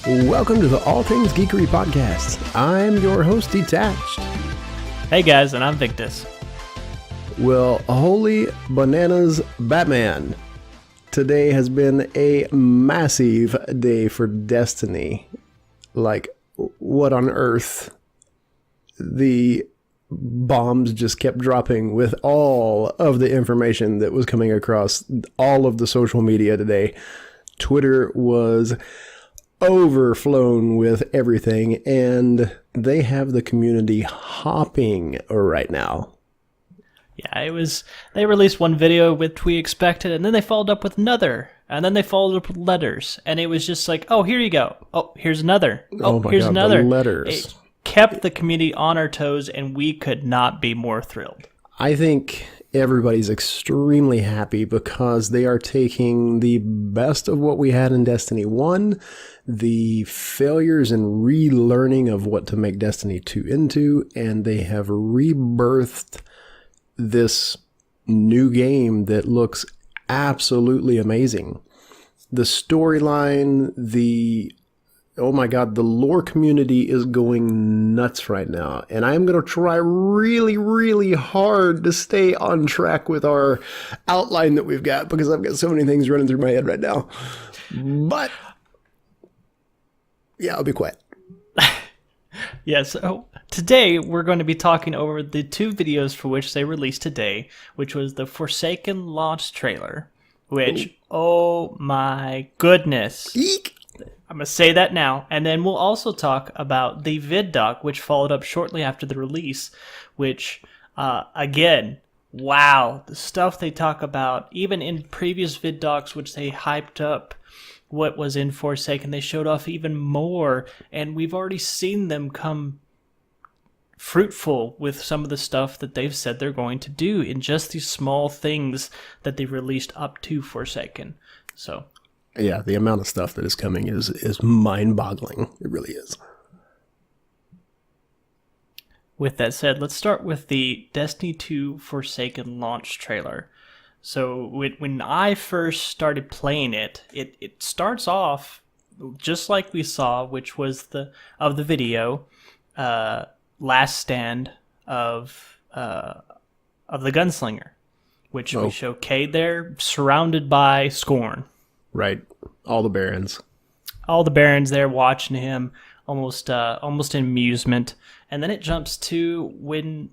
Welcome to the All Things Geekery podcast. I'm your host, Detached. Hey guys, and I'm Victus. Well, holy bananas, Batman. Today has been a massive day for Destiny. Like, what on earth? The bombs just kept dropping with all of the information that was coming across all of the social media today. Twitter was overflown with everything, and they have the community hopping right now. Yeah, they released one video which we expected, and then they followed up with another, and then they followed up with letters, and it was just like, oh, here you go. Oh, here's another. Oh, my here's God, another. The letters. It kept the community on our toes, and we could not be more thrilled. I think everybody's extremely happy because they are taking the best of what we had in Destiny 1, the failures and relearning of what to make Destiny 2 into, and they have rebirthed this new game that looks absolutely amazing. The storyline, oh my God, the lore community is going nuts right now. And I'm going to try really, really hard to stay on track with our outline that we've got because I've got so many things running through my head right now. But, yeah, I'll be quiet. Yeah, so today we're going to be talking over the two videos for which they released today, which was the Forsaken launch trailer, which, oh my goodness. Eek! I'm going to say that now, and then we'll also talk about the vid doc, which followed up shortly after the release, which, again, wow, the stuff they talk about, even in previous vid docs, which they hyped up what was in Forsaken, they showed off even more, and we've already seen them come fruitful with some of the stuff that they've said they're going to do in just these small things that they released up to Forsaken. So yeah, the amount of stuff that is coming is mind-boggling. It really is. With that said, let's start with the Destiny 2 Forsaken launch trailer. So when I first started playing it starts off just like we saw, which was the video, last stand of the gunslinger, which we show Cayde there surrounded by Scorn. Right, all the barons. All the barons there watching him, almost in amusement, and then it jumps to when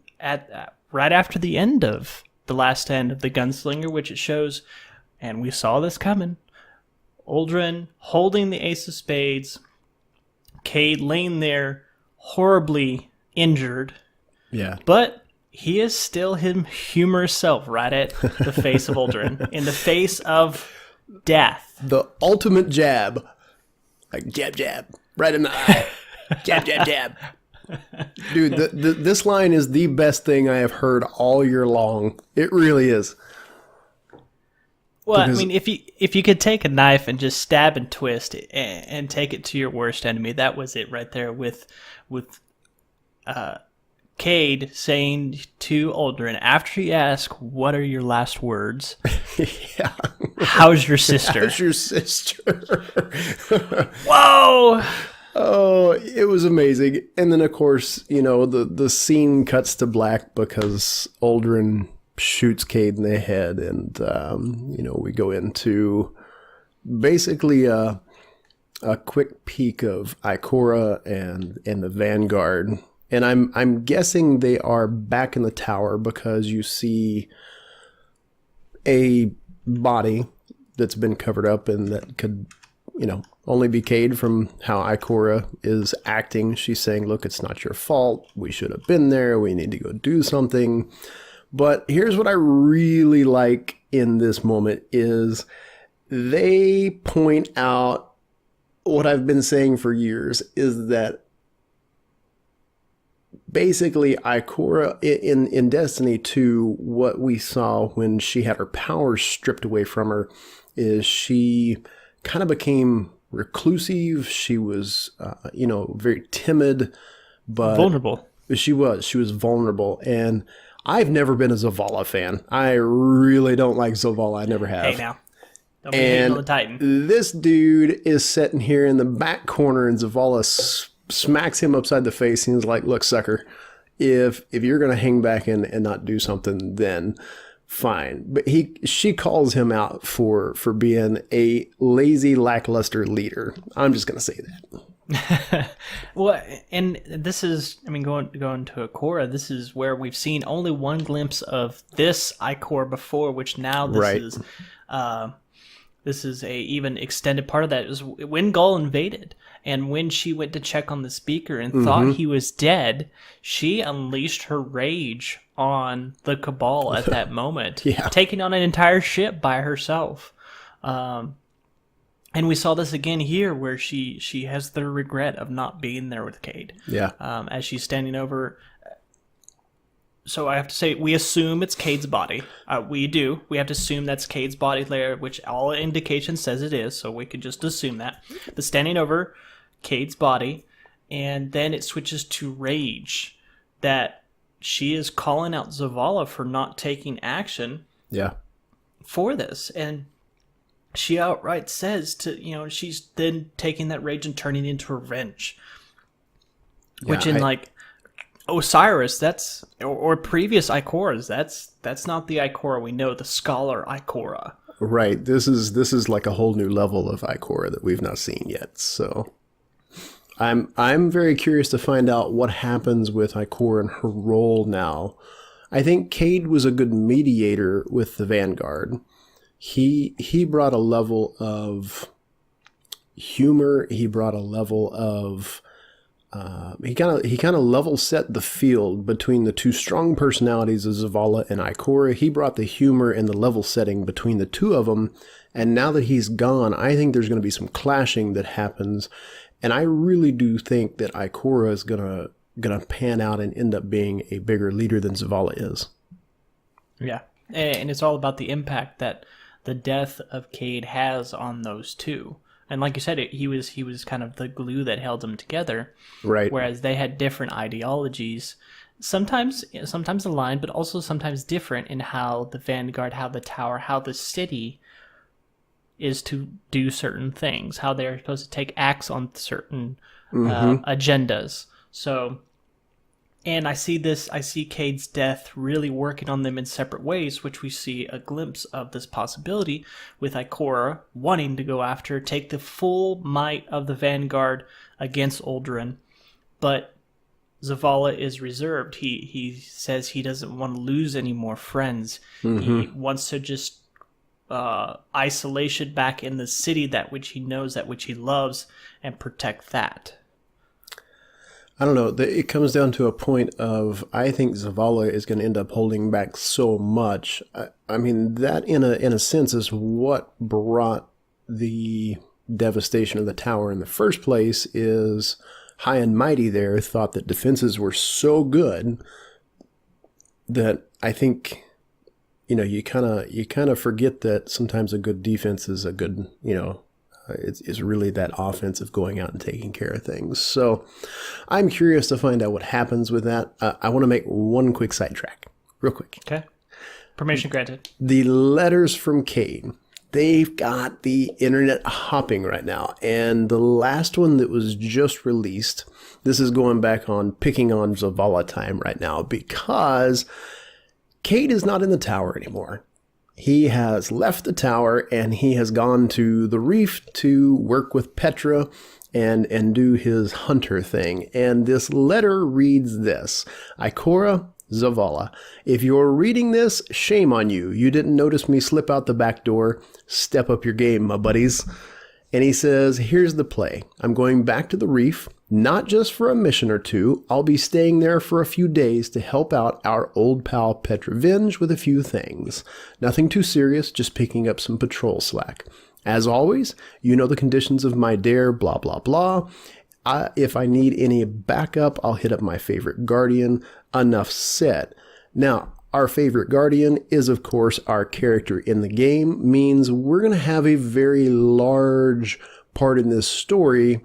right after the end of the last stand of the gunslinger, which it shows, and we saw this coming. Uldren holding the Ace of Spades, Cayde laying there horribly injured. Yeah, but he is still his humorous self right at the face of Uldren, in the face of death. The ultimate jab. Like jab, jab. Right in the eye. Jab, jab, jab. Dude, this line is the best thing I have heard all year long. It really is. Well, because, I mean, if you could take a knife and just stab and twist it and take it to your worst enemy, that was it right there with Cayde saying to Uldren, after he asked, what are your last words? Yeah. How's your sister? How's your sister? Whoa! Oh, it was amazing. And then, of course, you know, the scene cuts to black because Uldren shoots Cayde in the head. And, you know, we go into basically a quick peek of Ikora and the Vanguard. And I'm guessing they are back in the tower because you see a body that's been covered up and that could, you know, only be Cayde from how Ikora is acting. She's saying, look, it's not your fault. We should have been there. We need to go do something. But here's what I really like in this moment is they point out what I've been saying for years is that basically Ikora in Destiny 2, what we saw when she had her powers stripped away from her is she kind of became reclusive. She was, you know, very timid, but vulnerable. She was vulnerable. And I've never been a Zavala fan. I really don't like Zavala. I never have. Hey now. Don't be hating on the Titan. This dude is sitting here in the back corner, and Zavala smacks him upside the face. And he's like, "Look, sucker, if you're gonna hang back and not do something, then fine." But she calls him out for being a lazy, lackluster leader. I'm just gonna say that. Well, and this is, I mean, going to Ikora, this is where we've seen only one glimpse of this Ikora before, which now this is a even extended part of that. It was when Gull invaded, and when she went to check on the speaker and thought he was dead, she unleashed her rage on the Cabal at that moment, taking on an entire ship by herself. And we saw this again here, where she has the regret of not being there with Cayde. Yeah. As she's standing over. So I have to say, we assume it's Cayde's body. We do. We have to assume that's Cayde's body there, which all indication says it is. So we could just assume that. But standing over Cayde's body, and then it switches to rage, that she is calling out Zavala for not taking action. Yeah. For this, and she outright says she's then taking that rage and turning it into revenge. Which Osiris, that's or previous Ikoras, that's not the Ikora we know, the scholar Ikora. Right. This is like a whole new level of Ikora that we've not seen yet. So I'm very curious to find out what happens with Ikora and her role now. I think Cayde was a good mediator with the Vanguard. He brought a level of humor. He brought a level of he kind of level set the field between the two strong personalities of Zavala and Ikora. He brought the humor and the level setting between the two of them. And now that he's gone, I think there's going to be some clashing that happens. And I really do think that Ikora is gonna pan out and end up being a bigger leader than Zavala is. Yeah, and it's all about the impact that the death of Cayde has on those two. And like you said, he was kind of the glue that held them together. Right. Whereas they had different ideologies, sometimes aligned, but also sometimes different in how the Vanguard, how the Tower, how the city is to do certain things, how they're supposed to take acts on certain agendas. So, and I see Cayde's death really working on them in separate ways, which we see a glimpse of this possibility with Ikora wanting to go after, take the full might of the Vanguard against Uldren. But Zavala is reserved. He says he doesn't want to lose any more friends. He wants to just isolation back in the city, that which he knows, that which he loves, and protect that. I don't know. It comes down to a point of, I think Zavala is going to end up holding back so much. I mean, that in a sense is what brought the devastation of the tower in the first place. Is High and Mighty there thought that defenses were so good that I think, you kind of forget that sometimes a good defense is a good, it's really that offense of going out and taking care of things. So I'm curious to find out what happens with that. I want to make one quick sidetrack, real quick. Okay. Permission granted. The letters from Cayde, they've got the internet hopping right now. And the last one that was just released, this is going back on picking on Zavala time right now, because Cayde is not in the tower anymore. He has left the tower and he has gone to the reef to work with Petra and do his hunter thing. And this letter reads this: Ikora, Zavala, if you're reading this, shame on you. You didn't notice me slip out the back door. Step up your game, my buddies. And he says, here's the play. I'm going back to the reef, not just for a mission or two. I'll be staying there for a few days to help out our old pal Petrovenge with a few things. Nothing too serious, just picking up some patrol slack. As always, you know the conditions of my dare, blah, blah, blah. If I need any backup, I'll hit up my favorite guardian. Enough said. Now, our favorite guardian is, of course, our character in the game, means we're going to have a very large part in this story,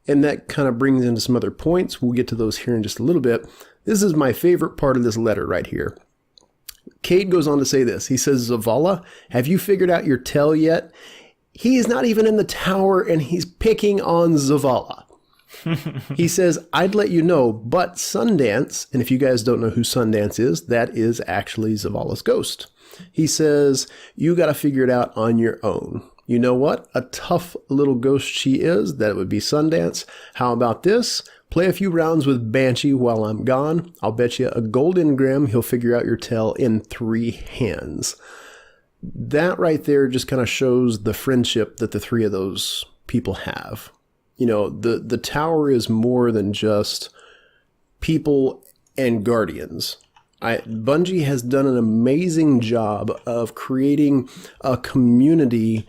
and that kind of brings into some other points. We'll get to those here in just a little bit. This is my favorite part of this letter right here. Cayde goes on to say this. He says, Zavala, have you figured out your tell yet? He is not even in the tower, and he's picking on Zavala. He says, I'd let you know, but Sundance, and if you guys don't know who Sundance is, that is actually Zavala's ghost. He says, you got to figure it out on your own. You know what? A tough little ghost she is. That would be Sundance. How about this? Play a few rounds with Banshee while I'm gone. I'll bet you a gold engram he'll figure out your tell in 3 hands. That right there just kind of shows the friendship that the 3 of those people have. You know, the tower is more than just people and guardians. Bungie has done an amazing job of creating a community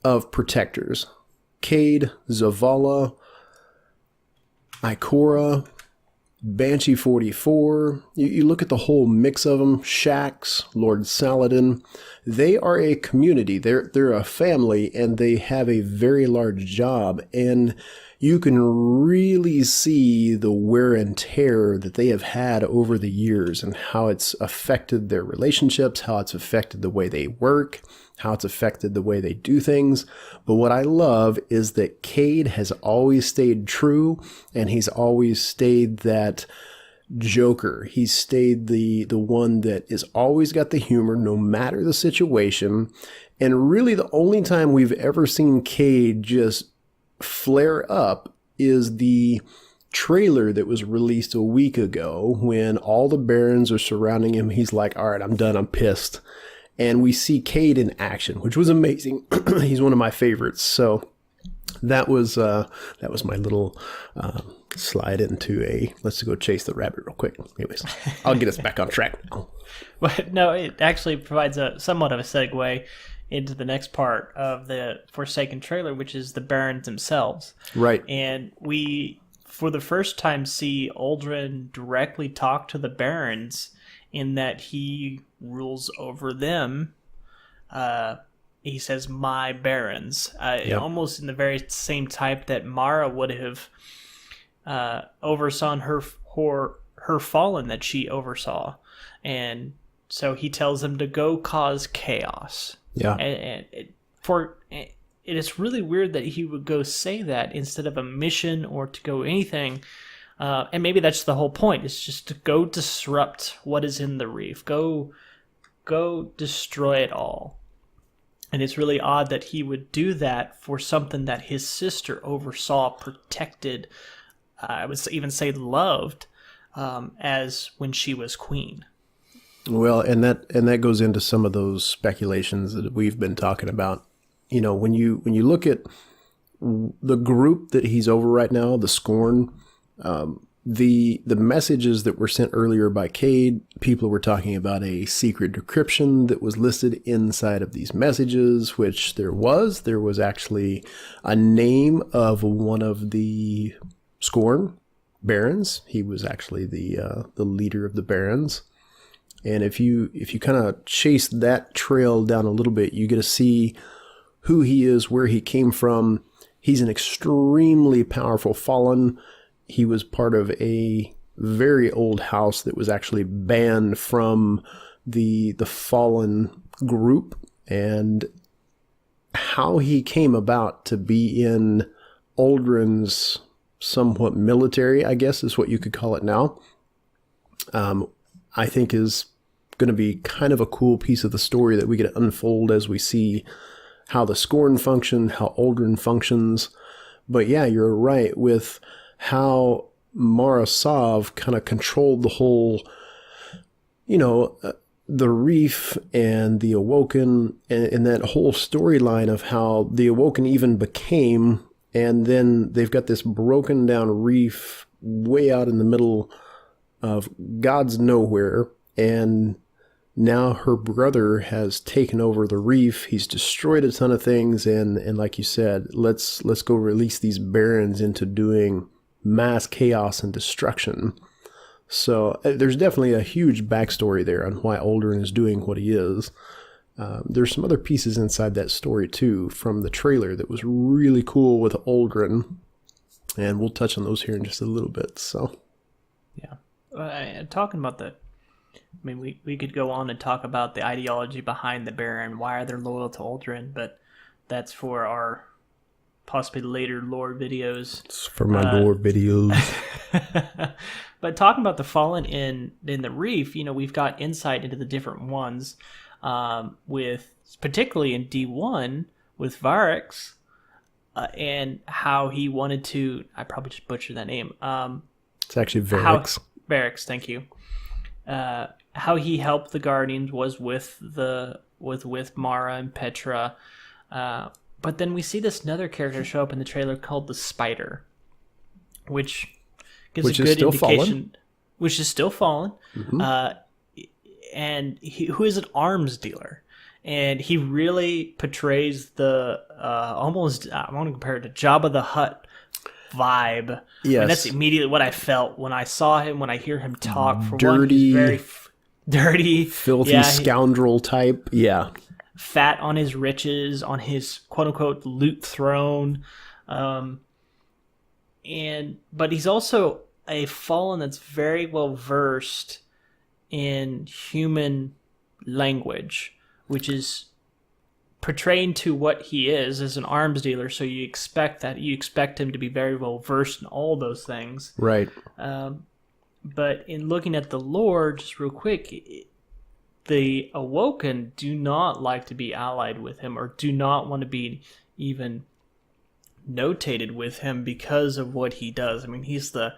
of protectors. Cayde, Zavala, Ikora, Banshee 44. You look at the whole mix of them, Shax, Lord Saladin. They are a community. They're a family, and they have a very large job. And you can really see the wear and tear that they have had over the years and how it's affected their relationships, how it's affected the way they work, how it's affected the way they do things. But what I love is that Cayde has always stayed true, and he's always stayed that Joker. He's stayed the one that is always got the humor no matter the situation. And really the only time we've ever seen Cayde just flare up is the trailer that was released a week ago when all the barons are surrounding him. He's like, all right, I'm done. I'm pissed. And we see Cayde in action, which was amazing. He's one of my favorites. So that was my little slide into let's go chase the rabbit real quick. Anyways, I'll get us back on track. But no, it actually provides somewhat of a segue into the next part of the Forsaken trailer, which is the barons themselves. Right. And we, for the first time, see Uldren directly talk to the barons in that he rules over them. He says, my barons. Yep. Almost in the very same type that Mara would have oversaw her fallen that she oversaw. And so he tells them to go cause chaos. Yeah. And it is really weird that he would go say that instead of a mission or to go anything. And maybe that's the whole point. It's just to go disrupt what is in the reef. Go destroy it all. And it's really odd that he would do that for something that his sister oversaw, protected, I would even say loved, as when she was queen. Well, and that goes into some of those speculations that we've been talking about. You know, when you look at the group that he's over right now, the Scorn, the messages that were sent earlier by Cayde, people were talking about a secret decryption that was listed inside of these messages, which there was actually a name of one of the Scorn barons. He was actually the leader of the barons. And if you kind of chase that trail down a little bit, you get to see who he is, where he came from. He's an extremely powerful fallen. He was part of a very old house that was actually banned from the fallen group. And how he came about to be in Uldren's somewhat military, I guess is what you could call it now, I think is going to be kind of a cool piece of the story that we get to unfold as we see how the Scorn function, how Uldren functions. But yeah, you're right with how Mara Sov kind of controlled the whole, the reef and the Awoken, and that whole storyline of how the Awoken even became, and then they've got this broken down reef way out in the middle of God's nowhere, and now her brother has taken over the reef. He's destroyed a ton of things, and like you said, let's go release these barons into doing mass chaos and destruction. So there's definitely a huge backstory there on why Uldren is doing what he is. There's some other pieces inside that story too from the trailer that was really cool with Uldren, and we'll touch on those here in just a little bit. So yeah, talking about we could go on and talk about the ideology behind the Baron, why are they loyal to Uldren, but that's for our possibly later lore videos. It's for my lore videos. But talking about the Fallen in the Reef, we've got insight into the different ones, with particularly in D1 with Varix, and how he wanted to. I probably just butchered that name. It's actually Varix. Varix, thank you. How he helped the Guardians was with Mara and Petra, but then we see this another character show up in the trailer called the Spider, which gives a good indication. Which is still Fallen, and who is an arms dealer, and he really portrays the almost, I want to compare it to Jabba the Hutt vibe. Yes, and that's immediately what I felt when I saw him. When I hear him talk, for dirty, one, he's very dirty, filthy scoundrel type. Yeah, fat on his riches, on his quote unquote loot throne, but he's also a Fallen that's very well versed in human language, which is portraying to what he is as an arms dealer. So you expect him to be very well versed in all those things, right? But in looking at the lore, just real quick, the Awoken do not like to be allied with him, or do not want to be even notated with him because of what he does. I mean, he's the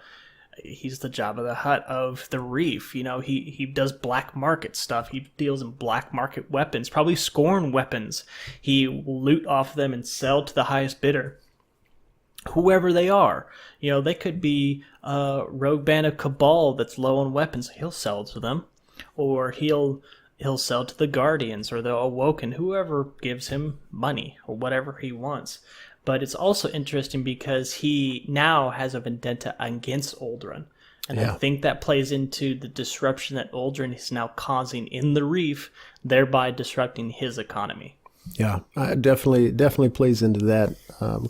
Jabba the Hutt of the Reef. He does black market stuff. He deals in black market weapons, probably scorn weapons. He will loot off them and sell to the highest bidder, whoever they are. They could be a rogue band of Cabal that's low on weapons. He'll sell to them, or he'll sell to the Guardians or the Awoken, whoever gives him money or whatever he wants. But it's also interesting because he now has a vendetta against Uldren. And I think that plays into the disruption that Uldren is now causing in the Reef, thereby disrupting his economy. Yeah, definitely plays into that.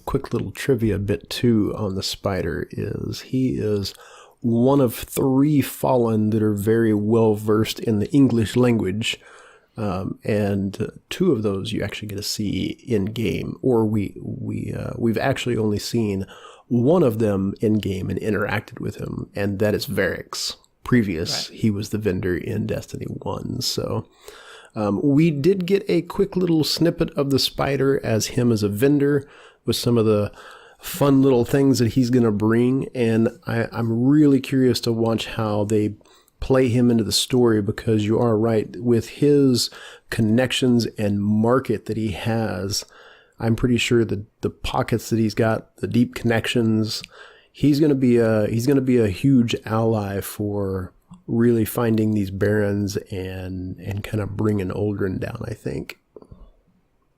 Quick little trivia bit too on the Spider is he is one of 3 Fallen that are very well versed in the English language. And 2 of those you actually get to see in game, or we've actually only seen one of them in game and interacted with him, and that is Varix. Previous, right. He was the vendor in Destiny 1. So we did get a quick little snippet of the Spider as him as a vendor with some of the fun little things that he's going to bring, and I'm really curious to watch how they play him into the story, because you are right, with his connections and market that he has, I'm pretty sure that the pockets that he's got, the deep connections, he's going to be a huge ally for really finding these barons and kind of bringing Uldren down, I think.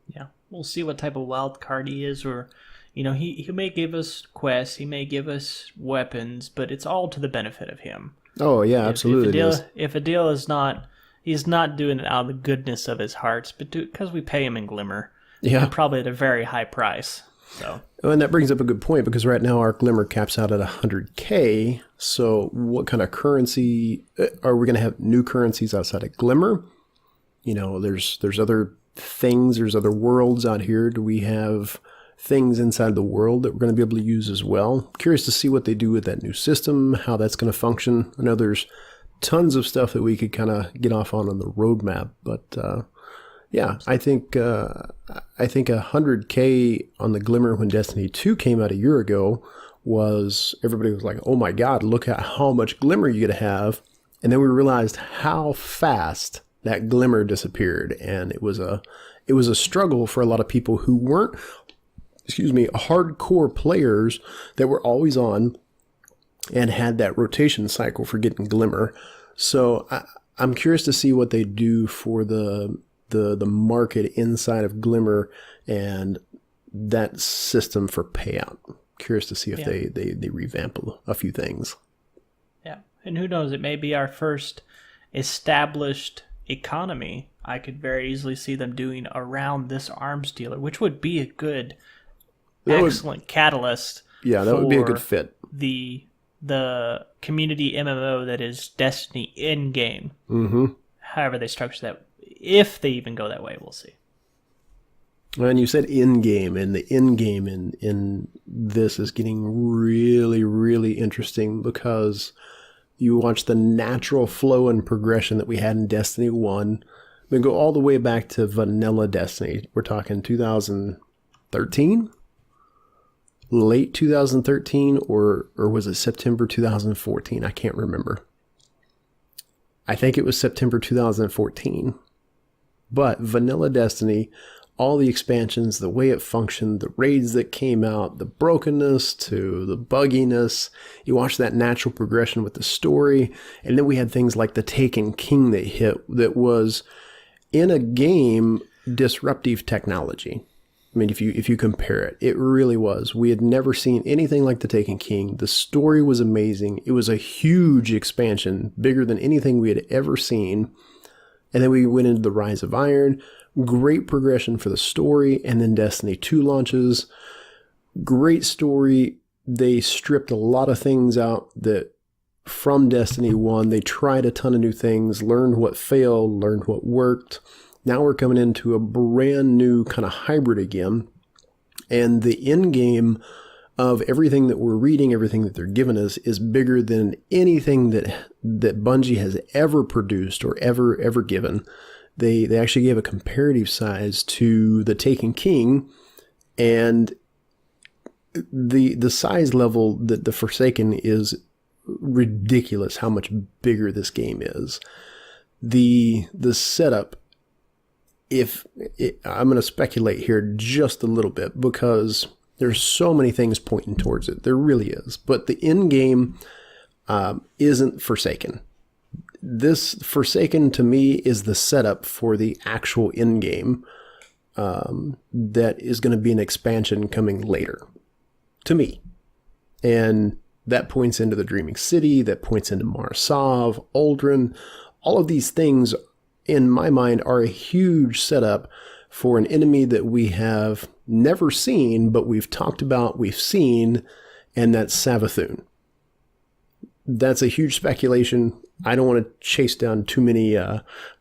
Yeah, we'll see what type of wild card he is, or he may give us quests, he may give us weapons, but it's all to the benefit of him. Oh yeah, absolutely. If a deal is not, he's not doing it out of the goodness of his heart, but because we pay him in Glimmer, and probably at a very high price. So, and that brings up a good point, because right now our Glimmer caps out at 100K. So, what kind of currency are we going to have? New currencies outside of Glimmer? There's other things, there's other worlds out here. Do we have things inside the world that we're going to be able to use as well? Curious to see what they do with that new system, how that's going to function. I know there's tons of stuff that we could kind of get off on the roadmap, but I think 100K on the Glimmer when Destiny 2 came out a year ago everybody was like, oh my god, look at how much Glimmer you get to have. And then we realized how fast that Glimmer disappeared, and it was a struggle for a lot of people who weren't hardcore players that were always on and had that rotation cycle for getting Glimmer. So I'm curious to see what they do for the market inside of Glimmer and that system for payout. Curious to see if they revamp a few things. Yeah, and who knows, it may be our first established economy. I could very easily see them doing around this arms dealer, which would be a good... excellent catalyst. Yeah, that would be a good fit. The community MMO that is Destiny in game. Mm-hmm. However they structure that, if they even go that way, we'll see. And you said in-game, and the in-game in this is getting really, really interesting because you watch the natural flow and progression that we had in Destiny 1. We go all the way back to vanilla Destiny. We're talking 2013? Late 2013, or was it September 2014? I can't remember. I think it was September 2014. But vanilla Destiny, all the expansions, the way it functioned, the raids that came out, the brokenness to the bugginess, you watch that natural progression with the story, and then we had things like the Taken King that hit that was, in a game, disruptive technology. I mean, if you compare it, it really was. We had never seen anything like the Taken King. The story was amazing. It was a huge expansion, bigger than anything we had ever seen. And then we went into the Rise of Iron. Great progression for the story. And then Destiny 2 launches. Great story. They stripped a lot of things out that from Destiny 1. They tried a ton of new things, learned what failed, learned what worked. Now we're coming into a brand new kind of hybrid again. And the end game of everything that we're reading, everything that they're giving us, is bigger than anything that Bungie has ever produced or ever given. They actually gave a comparative size to the Taken King, and the size level that the Forsaken is ridiculous how much bigger this game is. The setup, I'm going to speculate here just a little bit because there's so many things pointing towards it. There really is. But the end game isn't Forsaken. This Forsaken, to me, is the setup for the actual end game that is going to be an expansion coming later, to me. And that points into the Dreaming City, that points into Marsov, Aldrin. All of these things, in my mind, are a huge setup for an enemy that we have never seen, but we've talked about, we've seen, and that's Savathun. That's a huge speculation. I don't want to chase down too many,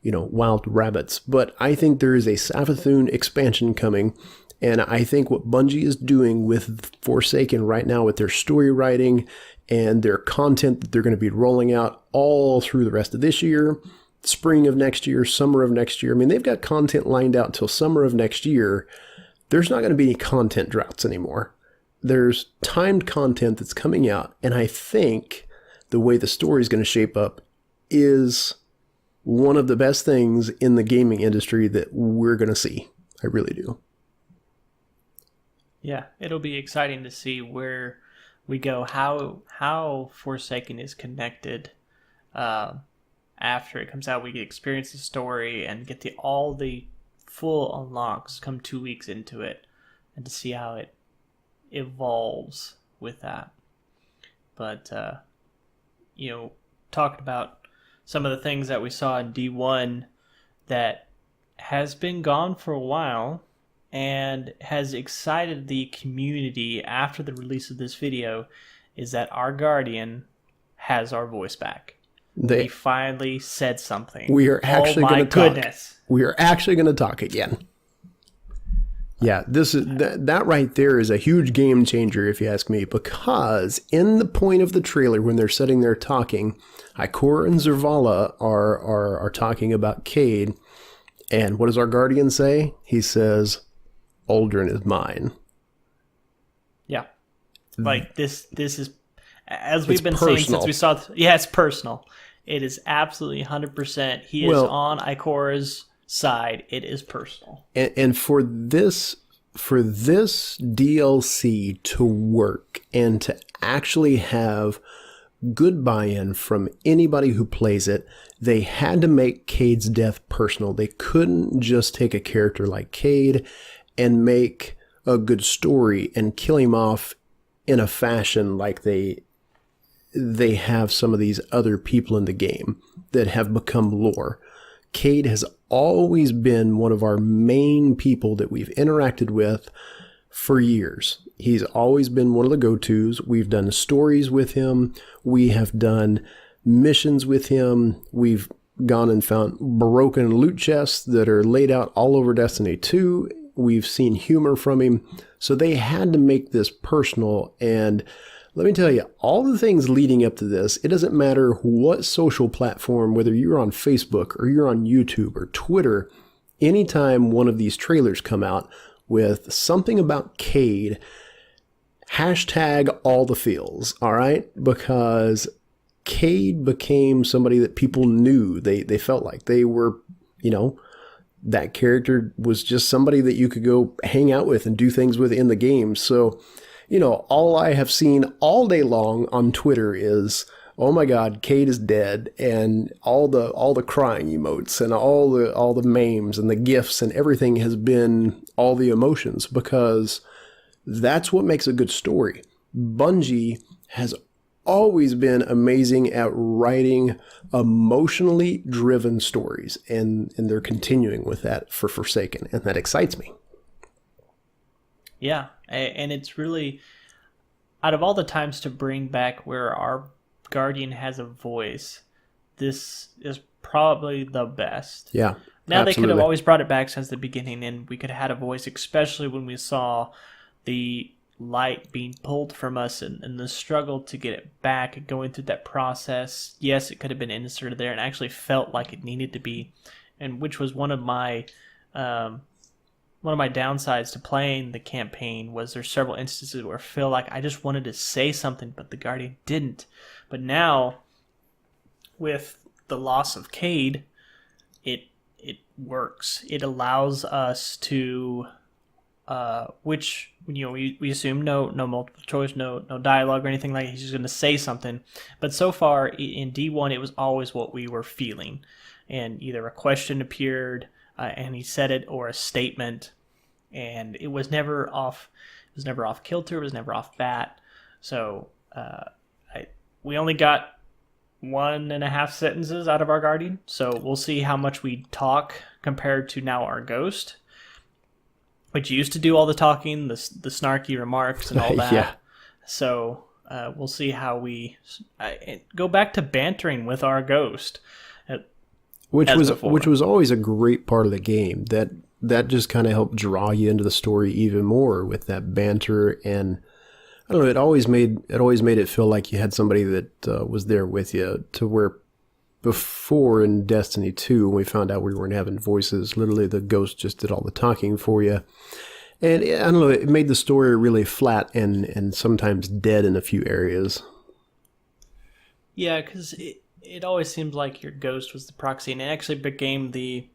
wild rabbits, but I think there is a Savathun expansion coming, and I think what Bungie is doing with Forsaken right now with their story writing and their content that they're going to be rolling out all through the rest of this year, spring of next year, summer of next year. I mean, they've got content lined out till summer of next year. There's not going to be any content droughts anymore. There's timed content that's coming out, and I think the way the story is going to shape up is one of the best things in the gaming industry that we're going to see. I really do. Yeah, it'll be exciting to see where we go, how Forsaken is connected. After it comes out, we get experience the story and get all the full unlocks come 2 weeks into it, and to see how it evolves with that. But talking about some of the things that we saw in D1 that has been gone for a while and has excited the community after the release of this video is that our Guardian has our voice back. We finally said something. We are actually going to talk. Goodness. We are actually going to talk again. Yeah, this is that right there is a huge game changer, if you ask me, because in the point of the trailer, when they're sitting there talking, Ikora and Zavala are talking about Cayde, and what does our Guardian say? He says, "Aldrin is mine." Yeah, like this is, as we've been personal. saying since we saw. It's personal. It is absolutely 100%. He is on Ikora's side. It is personal. And for this DLC to work and to actually have good buy-in from anybody who plays it, they had to make Cayde's death personal. They couldn't just take a character like Cayde and make a good story and kill him off in a fashion like they have some of these other people in the game that have become lore. Cayde has always been one of our main people that we've interacted with for years. He's always been one of the go-tos. We've done stories with him. We have done missions with him. We've gone and found broken loot chests that are laid out all over Destiny 2. We've seen humor from him. So they had to make this personal. And let me tell you, all the things leading up to this, it doesn't matter what social platform, whether you're on Facebook or you're on YouTube or Twitter, anytime one of these trailers come out with something about Cayde, hashtag all the feels, all right? Because Cayde became somebody that people knew. They felt like they were, that character was just somebody that you could go hang out with and do things with in the game. So, all I have seen all day long on Twitter is, oh my God, Cayde is dead, and all the crying emotes and all the memes and the gifs and everything has been all the emotions, because that's what makes a good story. Bungie has always been amazing at writing emotionally driven stories, and they're continuing with that for Forsaken, and that excites me. Yeah, and it's really, out of all the times to bring back where our Guardian has a voice, this is probably the best. Yeah. Now, absolutely. They could have always brought it back since the beginning, and we could have had a voice, especially when we saw the light being pulled from us and the struggle to get it back, going through that process. Yes, it could have been inserted there and actually felt like it needed to be, and which was one of my downsides to playing the campaign. Was there's several instances where I feel like I just wanted to say something, but the Guardian didn't. But now, with the loss of Cayde, it works. It allows us to, which we assume no multiple choice, no dialogue or anything like that. He's just going to say something. But so far in D1, it was always what we were feeling, and either a question appeared and he said it, or a statement, and it was never off. It was never off kilter. It was never off bat. So we only got 1.5 sentences out of our Guardian, so we'll see how much we talk compared to now our Ghost, which used to do all the talking, the snarky remarks and all that. Yeah. So we'll see how we go back to bantering with our Ghost, which was always a great part of the game. That just kind of helped draw you into the story even more with that banter, and I don't know. It always made it feel like you had somebody that was there with you. To where before in Destiny 2, when we found out we weren't having voices, literally the Ghost just did all the talking for you. And I don't know, it made the story really flat and sometimes dead in a few areas. Yeah, because it always seemed like your Ghost was the proxy, and it actually became the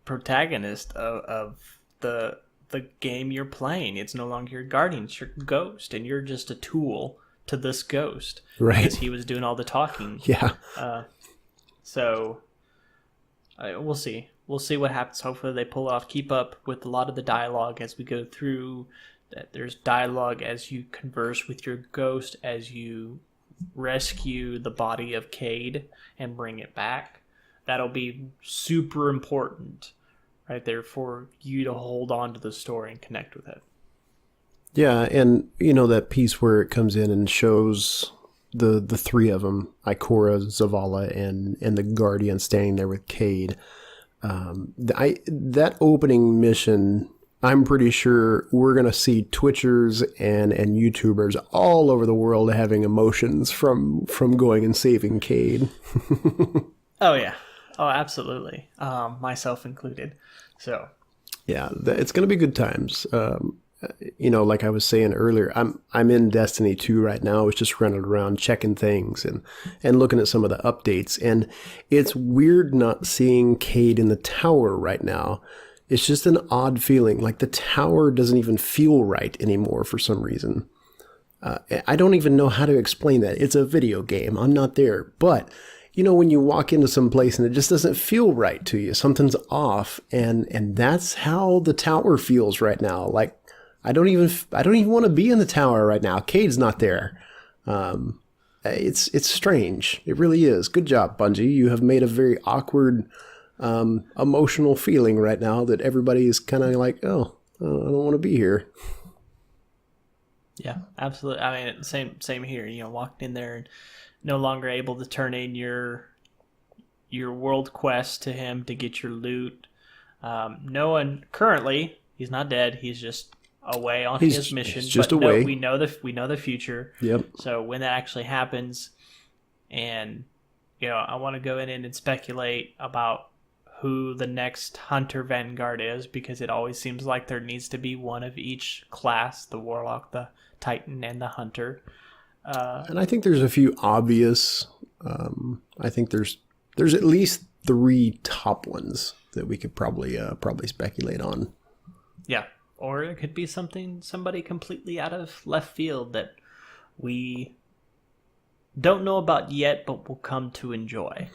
protagonist of the game you're playing. It's no longer your Guardian, it's your Ghost, and you're just a tool to this Ghost. Right. Because he was doing all the talking. Yeah. So we'll see. We'll see what happens. Hopefully they pull off, keep up with a lot of the dialogue as we go through. That there's dialogue as you converse with your Ghost, as you rescue the body of Cayde and bring it back. That'll be super important right there for you to hold on to the story and connect with it. Yeah, and that piece where it comes in and shows the three of them, Ikora, Zavala, and the Guardian standing there with Cayde. That opening mission, I'm pretty sure we're going to see Twitchers and YouTubers all over the world having emotions from going and saving Cayde. Oh, yeah. Oh, absolutely. Myself included. So, yeah, it's going to be good times. Like I was saying earlier, I'm in Destiny 2 right now. I was just running around checking things and looking at some of the updates. And it's weird not seeing Cayde in the tower right now. It's just an odd feeling. Like the tower doesn't even feel right anymore for some reason. I don't even know how to explain that. It's a video game. I'm not there. But when you walk into some place and it just doesn't feel right to you, something's off, and that's how the tower feels right now. Like I don't even want to be in the tower right now. Cayde's not there. It's strange. It really is. Good job, Bungie. You have made a very awkward, emotional feeling right now that everybody's kind of like, oh, I don't want to be here. Yeah, absolutely. I mean, same here. Walked in there and no longer able to turn in your world quest to him to get your loot. No one currently. He's not dead. He's just away on his mission. He's just but away. No, we know the future. Yep. So when that actually happens, and I want to go in and speculate about who the next Hunter Vanguard is, because it always seems like there needs to be one of each class: the Warlock, the Titan, and the Hunter. And I think there's a few obvious. I think there's at least 3 top ones that we could probably speculate on. Yeah, or it could be somebody completely out of left field that we don't know about yet, but will come to enjoy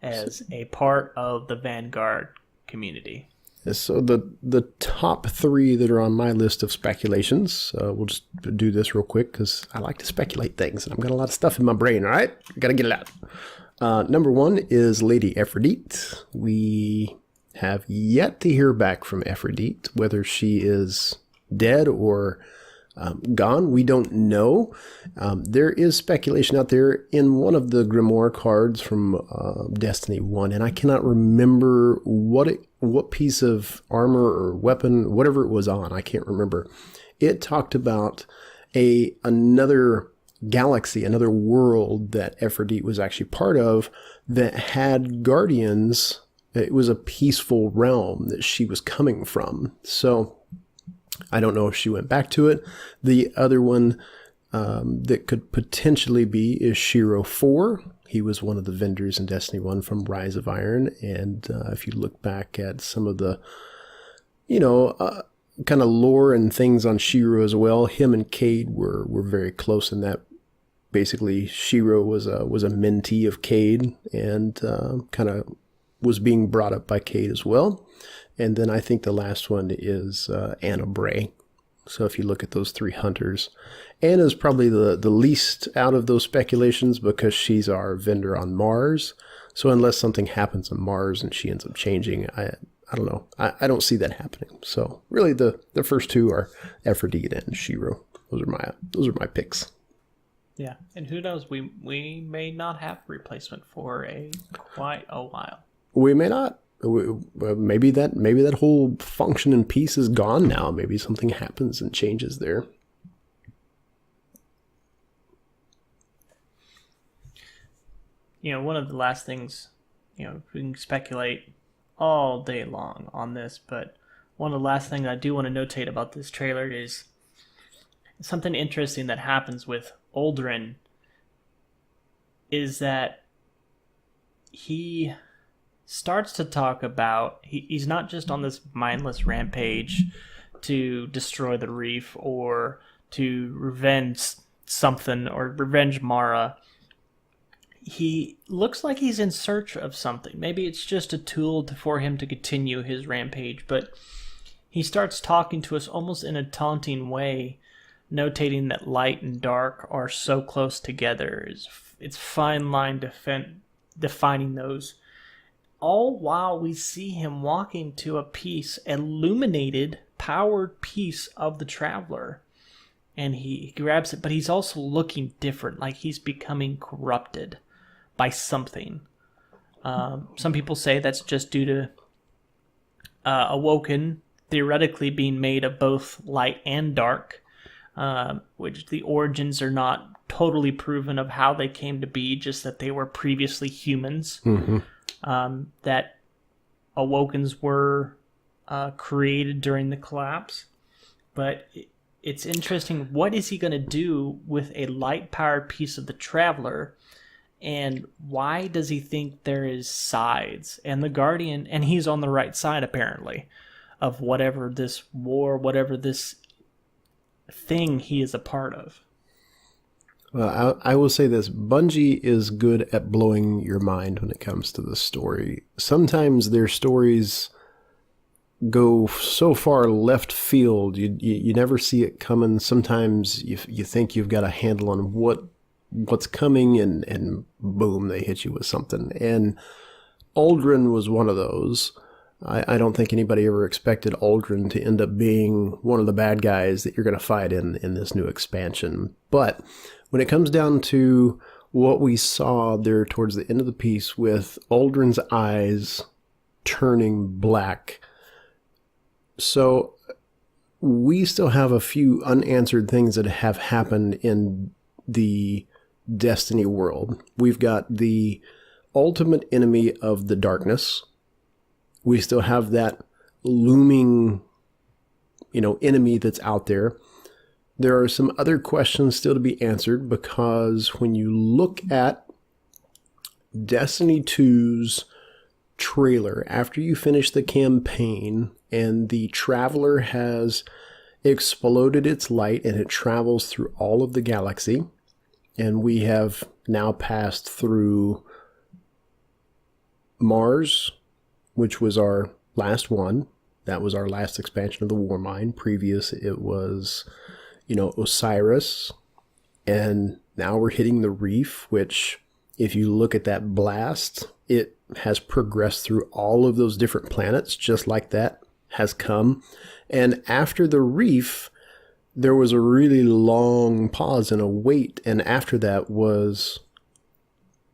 as a part of the Vanguard community. So the top 3 that are on my list of speculations, we'll just do this real quick because I like to speculate things, and I've got a lot of stuff in my brain, all right? Got to get it out. Number 1 is Lady Aphrodite. We have yet to hear back from Aphrodite, whether she is dead or gone. We don't know. There is speculation out there in one of the Grimoire cards from Destiny 1, and I cannot remember what piece of armor or weapon, whatever it was on. I can't remember. It talked about another galaxy, another world that Aphrodite was actually part of that had guardians. It was a peaceful realm that she was coming from. So I don't know if she went back to it. The other one that could potentially be is Shiro 4. He was one of the vendors in Destiny 1 from Rise of Iron. And if you look back at some of the, kind of lore and things on Shiro as well, him and Cayde were very close in that. Basically, Shiro was a mentee of Cayde and kind of was being brought up by Cayde as well. And then I think the last one is Anna Bray. So if you look at those 3 hunters, Anna's probably the least out of those speculations because she's our vendor on Mars. So unless something happens on Mars and she ends up changing, I don't know. I don't see that happening. So really the first 2 are Aphrodite and Shiro. Those are my picks. Yeah, and who knows? We may not have a replacement for quite a while. We may not. Maybe that whole function and piece is gone now. Maybe something happens and changes there. One of the last things, we can speculate all day long on this, but one of the last things I do want to notate about this trailer is something interesting that happens with Aldrin is that he starts to talk about he's not just on this mindless rampage to destroy the reef or to revenge something or revenge Mara. He looks like he's in search of something. Maybe it's just a tool for him to continue his rampage, but he starts talking to us almost in a taunting way, notating that light and dark are so close together. It's fine line defining those. All while we see him walking to a illuminated, powered piece of the Traveler. And he grabs it, but he's also looking different, like he's becoming corrupted by something. Some people say that's just due to Awoken theoretically being made of both light and dark, which the origins are not totally proven of how they came to be, just that they were previously humans. Mm-hmm. That Awokens were created during the collapse. But it's interesting, what is he going to do with a light-powered piece of the Traveler, and why does he think there is sides? And the Guardian, and he's on the right side apparently, of whatever this war, whatever this thing he is a part of. Well, I will say this. Bungie is good at blowing your mind when it comes to the story. Sometimes their stories go so far left field, you never see it coming. Sometimes you think you've got a handle on what's coming, and boom, they hit you with something. And Aldrin was one of those. I don't think anybody ever expected Aldrin to end up being one of the bad guys that you're going to fight in this new expansion. But when it comes down to what we saw there towards the end of the piece with Aldrin's eyes turning black, So we still have a few unanswered things that have happened in the Destiny world. We've got the ultimate enemy of the darkness. We still have that looming, enemy that's out there. There are some other questions still to be answered, because when you look at Destiny 2's trailer, after you finish the campaign and the Traveler has exploded its light and it travels through all of the galaxy, and we have now passed through Mars, which was our last one. That was our last expansion of the Warmind. Previous, it was, Osiris. And now we're hitting the Reef, which, if you look at that blast, it has progressed through all of those different planets, just like that has come. And after the Reef, there was a really long pause and a wait. And after that was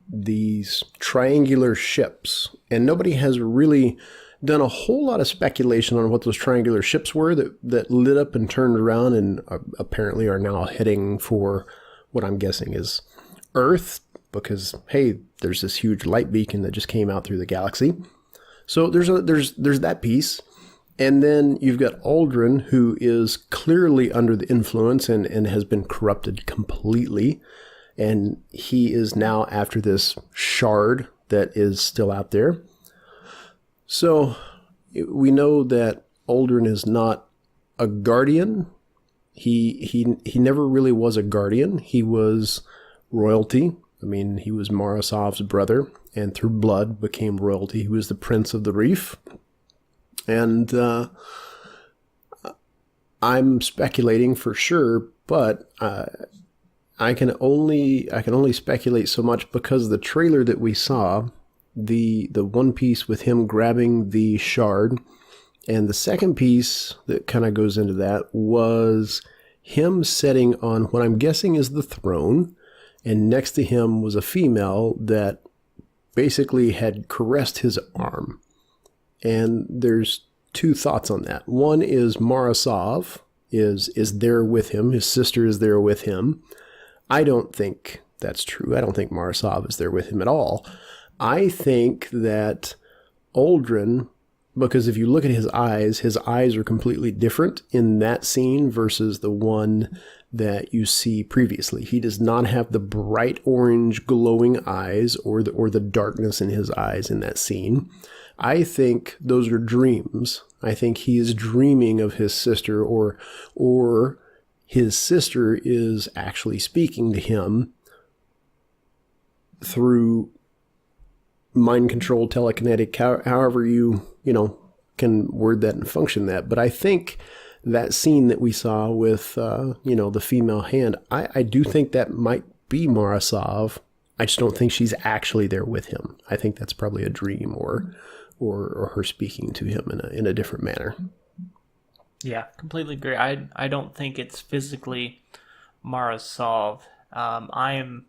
these triangular ships. And nobody has really done a whole lot of speculation on what those triangular ships were that lit up and turned around and apparently are now heading for what I'm guessing is Earth, because, hey, there's this huge light beacon that just came out through the galaxy. So there's that piece. And then you've got Aldrin, who is clearly under the influence and has been corrupted completely. And he is now after this shard that is still out there. So we know that Aldrin is not a guardian. He never really was a guardian. He was royalty. I mean, he was Marasov's brother, and through blood became royalty. He was the Prince of the Reef. And I'm speculating for sure, but I can only speculate so much, because the trailer that we saw, the one piece with him grabbing the shard, and the second piece that kind of goes into that was him sitting on what I'm guessing is the throne, and next to him was a female that basically had caressed his arm. And there's two thoughts on that. One is Marasov is there with him. His sister is there with him. I don't think that's true. I don't think Marasov is there with him at all. I think that Aldrin, because if you look at his eyes are completely different in that scene versus the one that you see previously. He does not have the bright orange glowing eyes or the darkness in his eyes in that scene. I think those are dreams. I think he is dreaming of his sister, or his sister is actually speaking to him through mind control, telekinetic, however you can word that and function that. But I think that scene that we saw with, the female hand, I do think that might be Marasov. I just don't think she's actually there with him. I think that's probably a dream or her speaking to him in a different manner. Yeah, completely agree. I don't think it's physically Marasov. I am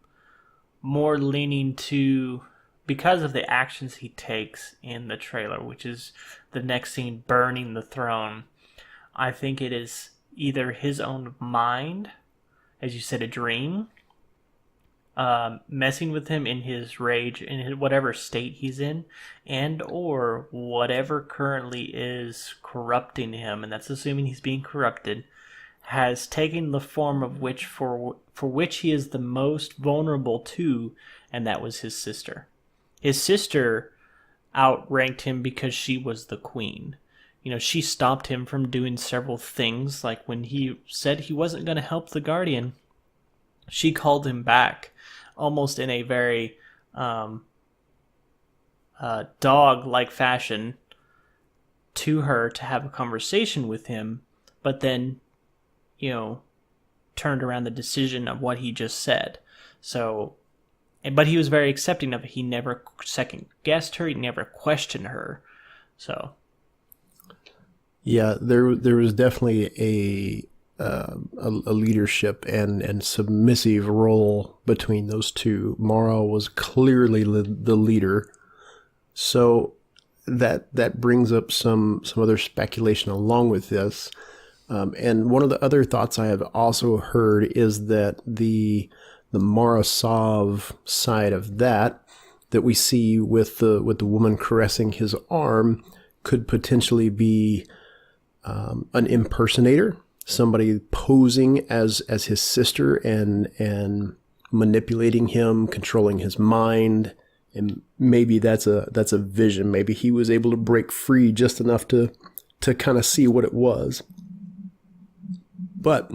more leaning to, because of the actions he takes in the trailer, which is the next scene, burning the throne, I think it is either his own mind, as you said, a dream, messing with him in his rage, in whatever state he's in, and or whatever currently is corrupting him, and that's assuming he's being corrupted, has taken the form of which for which he is the most vulnerable to, and that was his sister. His sister outranked him because she was the queen. She stopped him from doing several things, like when he said he wasn't going to help the Guardian, she called him back, almost in a very dog-like fashion, to her to have a conversation with him, but then, turned around the decision of what he just said. But he was very accepting of it. He never second-guessed her. He never questioned her. So, yeah, there was definitely a leadership and submissive role between those two. Mara was clearly the leader. So that brings up some other speculation along with this. And one of the other thoughts I have also heard is that the Morozov side of that we see with the woman caressing his arm could potentially be an impersonator, somebody posing as his sister and manipulating him, controlling his mind. And maybe that's a vision. Maybe he was able to break free just enough to kind of see what it was. But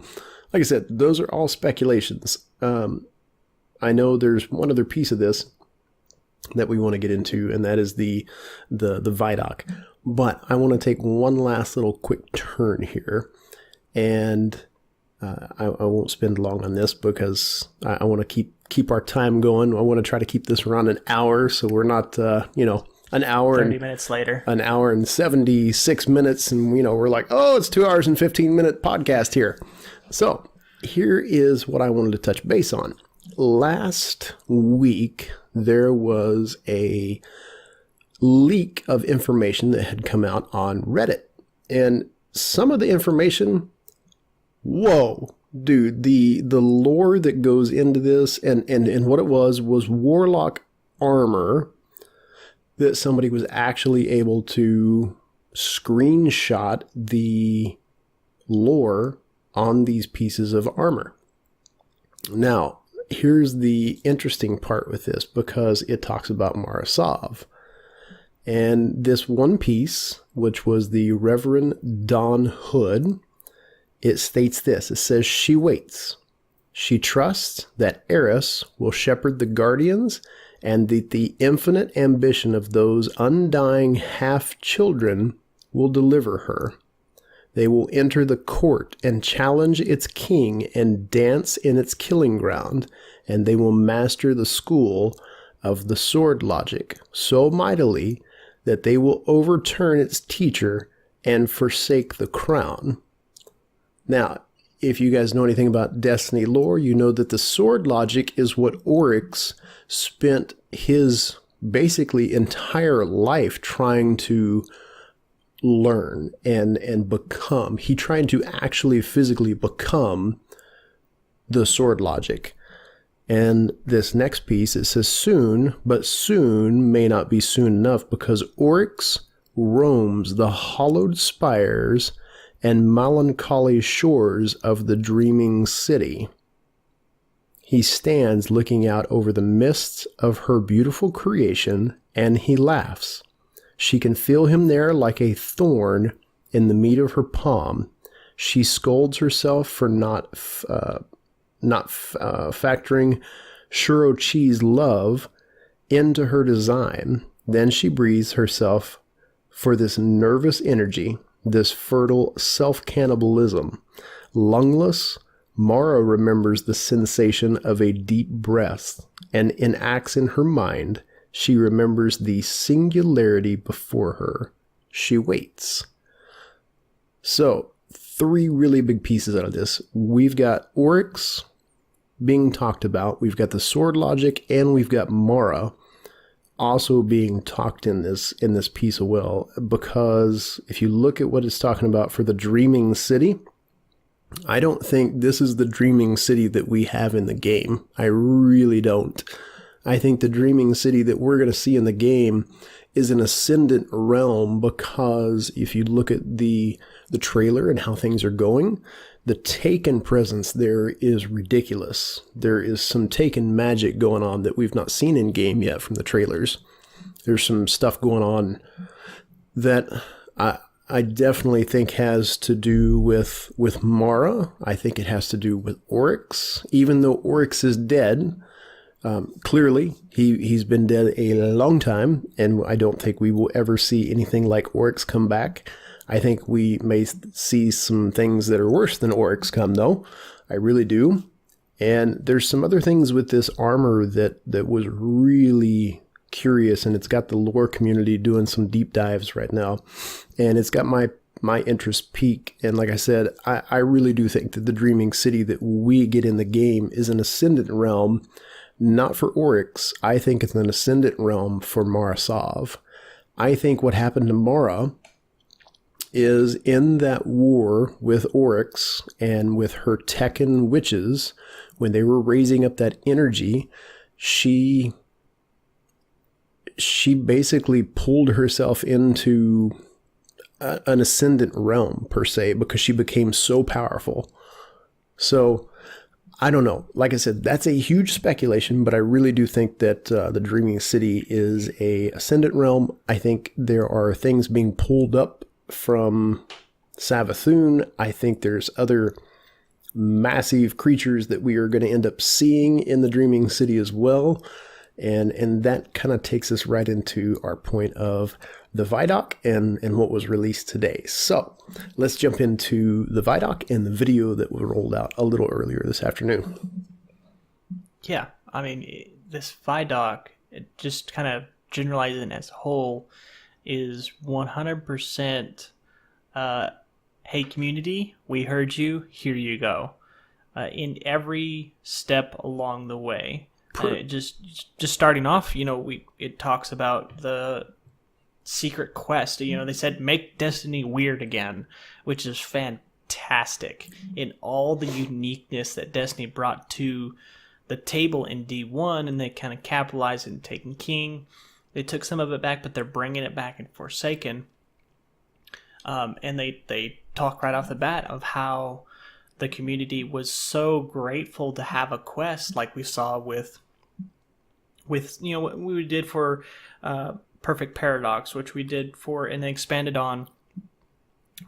like I said, those are all speculations. I know there's one other piece of this that we want to get into, and that is the Vidoc. But I want to take one last little quick turn here, and I won't spend long on this because I want to keep our time going. I want to try to keep this around an hour, so we're not an hour 30 minutes later, an hour and 76 minutes, and we're like, oh, it's 2 hours and 15-minute podcast here. So here is what I wanted to touch base on. Last week there was a leak of information that had come out on Reddit, and some of the information, whoa, dude, the lore that goes into this and what it was warlock armor that somebody was actually able to screenshot the lore on these pieces of armor. Now, here's the interesting part with this, because it talks about Morozov. And this one piece, which was the Reverend Dawn Hood, it states this. It says, she waits. She trusts that Eris will shepherd the guardians and that the infinite ambition of those undying half-children will deliver her. They will enter the court and challenge its king and dance in its killing ground, and they will master the school of the sword logic so mightily that they will overturn its teacher and forsake the crown. Now, if you guys know anything about Destiny lore, you know that the sword logic is what Oryx spent his basically entire life trying to learn and become. He tried to actually physically become the sword logic. And this next piece, it says soon, but soon may not be soon enough, because Oryx roams the hollowed spires and melancholy shores of the dreaming city. He stands looking out over the mists of her beautiful creation, and he laughs. She can feel him there like a thorn in the meat of her palm. She scolds herself for not factoring Shurochi's love into her design. Then she breathes herself for this nervous energy, this fertile self-cannibalism. Lungless, Mara remembers the sensation of a deep breath, and enacts in her mind. She remembers the singularity before her. She waits. So, 3 really big pieces out of this. We've got Oryx being talked about. We've got the sword logic, and we've got Mara also being talked in this piece as well. Because if you look at what it's talking about for the Dreaming City, I don't think this is the Dreaming City that we have in the game. I really don't. I think the Dreaming City that we're going to see in the game is an ascendant realm, because if you look at the trailer and how things are going, the Taken presence there is ridiculous. There is some Taken magic going on that we've not seen in game yet from the trailers. There's some stuff going on that I definitely think has to do with Mara. I think it has to do with Oryx. Even though Oryx is dead, clearly he's been dead a long time, and I don't think we will ever see anything like Oryx come back. I think we may see some things that are worse than Oryx come, though. I really do. And there's some other things with this armor that was really curious, and it's got the lore community doing some deep dives right now, and it's got my interest peak. And like I said, I really do think that the Dreaming City that we get in the game is an ascendant realm, not for Oryx. I think it's an ascendant realm for Morozov. I think what happened to Mara is in that war with Oryx and with her Tekken witches, when they were raising up that energy, she basically pulled herself into an ascendant realm, per se, because she became so powerful. So I don't know. Like I said, that's a huge speculation, but I really do think that the Dreaming City is a ascendant realm. I think there are things being pulled up from Savathun. I think there's other massive creatures that we are going to end up seeing in the Dreaming City as well. And that kind of takes us right into our point of the Vidoc and what was released today. So let's jump into the Vidoc and the video that was rolled out a little earlier this afternoon. Yeah, I mean, this Vidoc, it just kind of generalizing as a whole, is 100% hey community, we heard you, here you go. In every step along the way. Just starting off, it talks about the secret quest. They said make Destiny weird again, which is fantastic in all the uniqueness that Destiny brought to the table in D1, and they kind of capitalized in Taken King. They took some of it back, but they're bringing it back in Forsaken. And they talk right off the bat of how the community was so grateful to have a quest like we saw with what we did for Perfect Paradox, which we did for and expanded on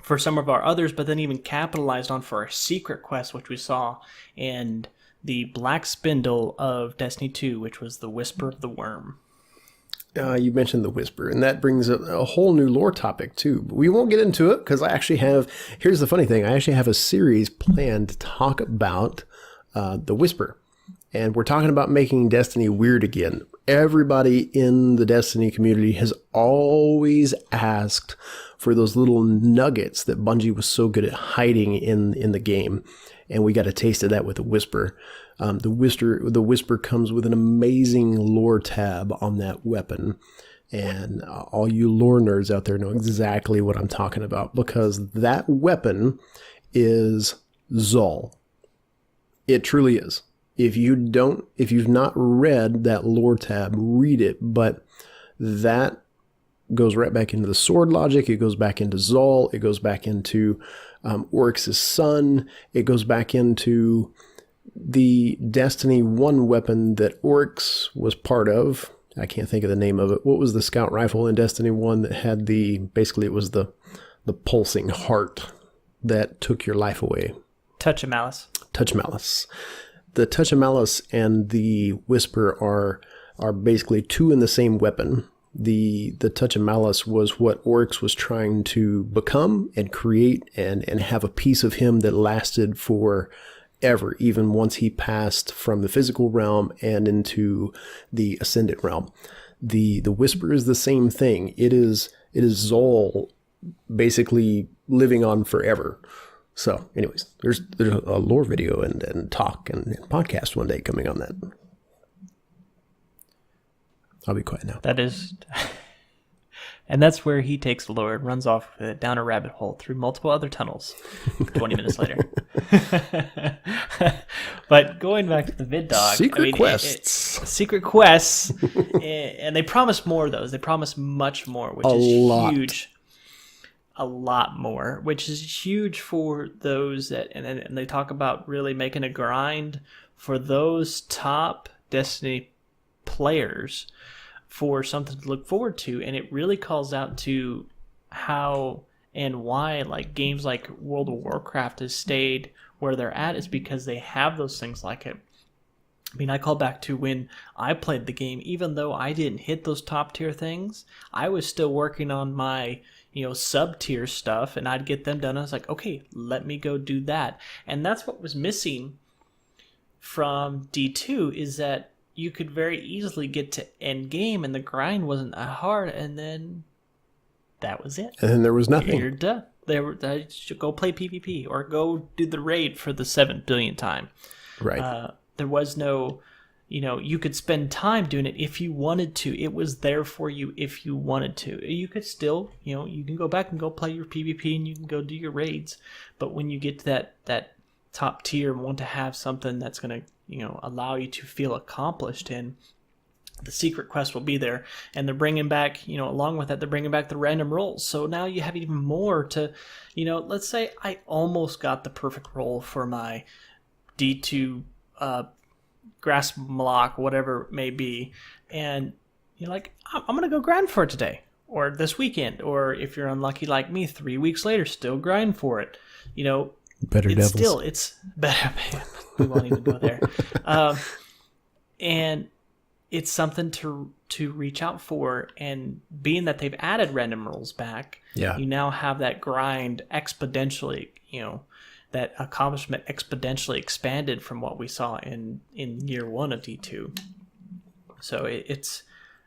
for some of our others, but then even capitalized on for our secret quest, which we saw in the Black Spindle of Destiny 2, which was the Whisper of the Worm. You mentioned the Whisper, and that brings a whole new lore topic too. But we won't get into it because here's the funny thing, I actually have a series planned to talk about the Whisper. And we're talking about making Destiny weird again. Everybody in the Destiny community has always asked for those little nuggets that Bungie was so good at hiding in the game. And we got a taste of that with the Whisper. The Whisper comes with an amazing lore tab on that weapon. And all you lore nerds out there know exactly what I'm talking about, because that weapon is Zol. It truly is. If you've not read that lore tab, read it. But that goes right back into the sword logic. It goes back into Zol. It goes back into Oryx's son. It goes back into the Destiny 1 weapon that Oryx was part of. I can't think of the name of it. What was the scout rifle in Destiny 1 that had basically it was the pulsing heart that took your life away? Touch of Malice. Touch Malice. The Touch of Malice and the Whisper are basically two in the same weapon. The Touch of Malice was what Oryx was trying to become and create and have a piece of him that lasted forever, even once he passed from the physical realm and into the Ascendant realm. The Whisper is the same thing. It is Zol basically living on forever. So, anyways, there's a lore video and talk and podcast one day coming on that. I'll be quiet now. That is, and that's where he takes the lore and runs off with it down a rabbit hole through multiple other tunnels. 20 minutes later. But going back to the VidDog, secret quests, secret quests, and they promise more of those. They promise much more, which is huge. A lot more, which is huge for those that, and they talk about really making a grind for those top Destiny players for something to look forward to. And it really calls out to how and why like games like World of Warcraft has stayed where they're at is because they have those things like it. I mean, I call back to when I played the game, even though I didn't hit those top tier things, I was still working on my sub tier stuff, and I'd get them done. I was like, okay, let me go do that. And that's what was missing from D2 is that you could very easily get to end game and the grind wasn't that hard, and then that was it. And then there was nothing. You're done. You should go play PvP or go do the raid for the 7th billionth time. Right. There was no, you could spend time doing it if you wanted to. It was there for you if you wanted to. You could still, you can go back and go play your PvP and you can go do your raids. But when you get to that top tier and want to have something that's going to, allow you to feel accomplished in, the secret quest will be there. And they're bringing back, along with that, they're bringing back the random rolls. So now you have even more to, let's say I almost got the perfect roll for my D2 grass block, whatever it may be. And you're like, I'm going to go grind for it today or this weekend. Or if you're unlucky like me, 3 weeks later, still grind for it. Better it's devils. Still, it's better. We won't even go there. And it's something to reach out for, and being that they've added random rolls back, you now have that grind exponentially, that accomplishment exponentially expanded from what we saw in year one of D2. So it's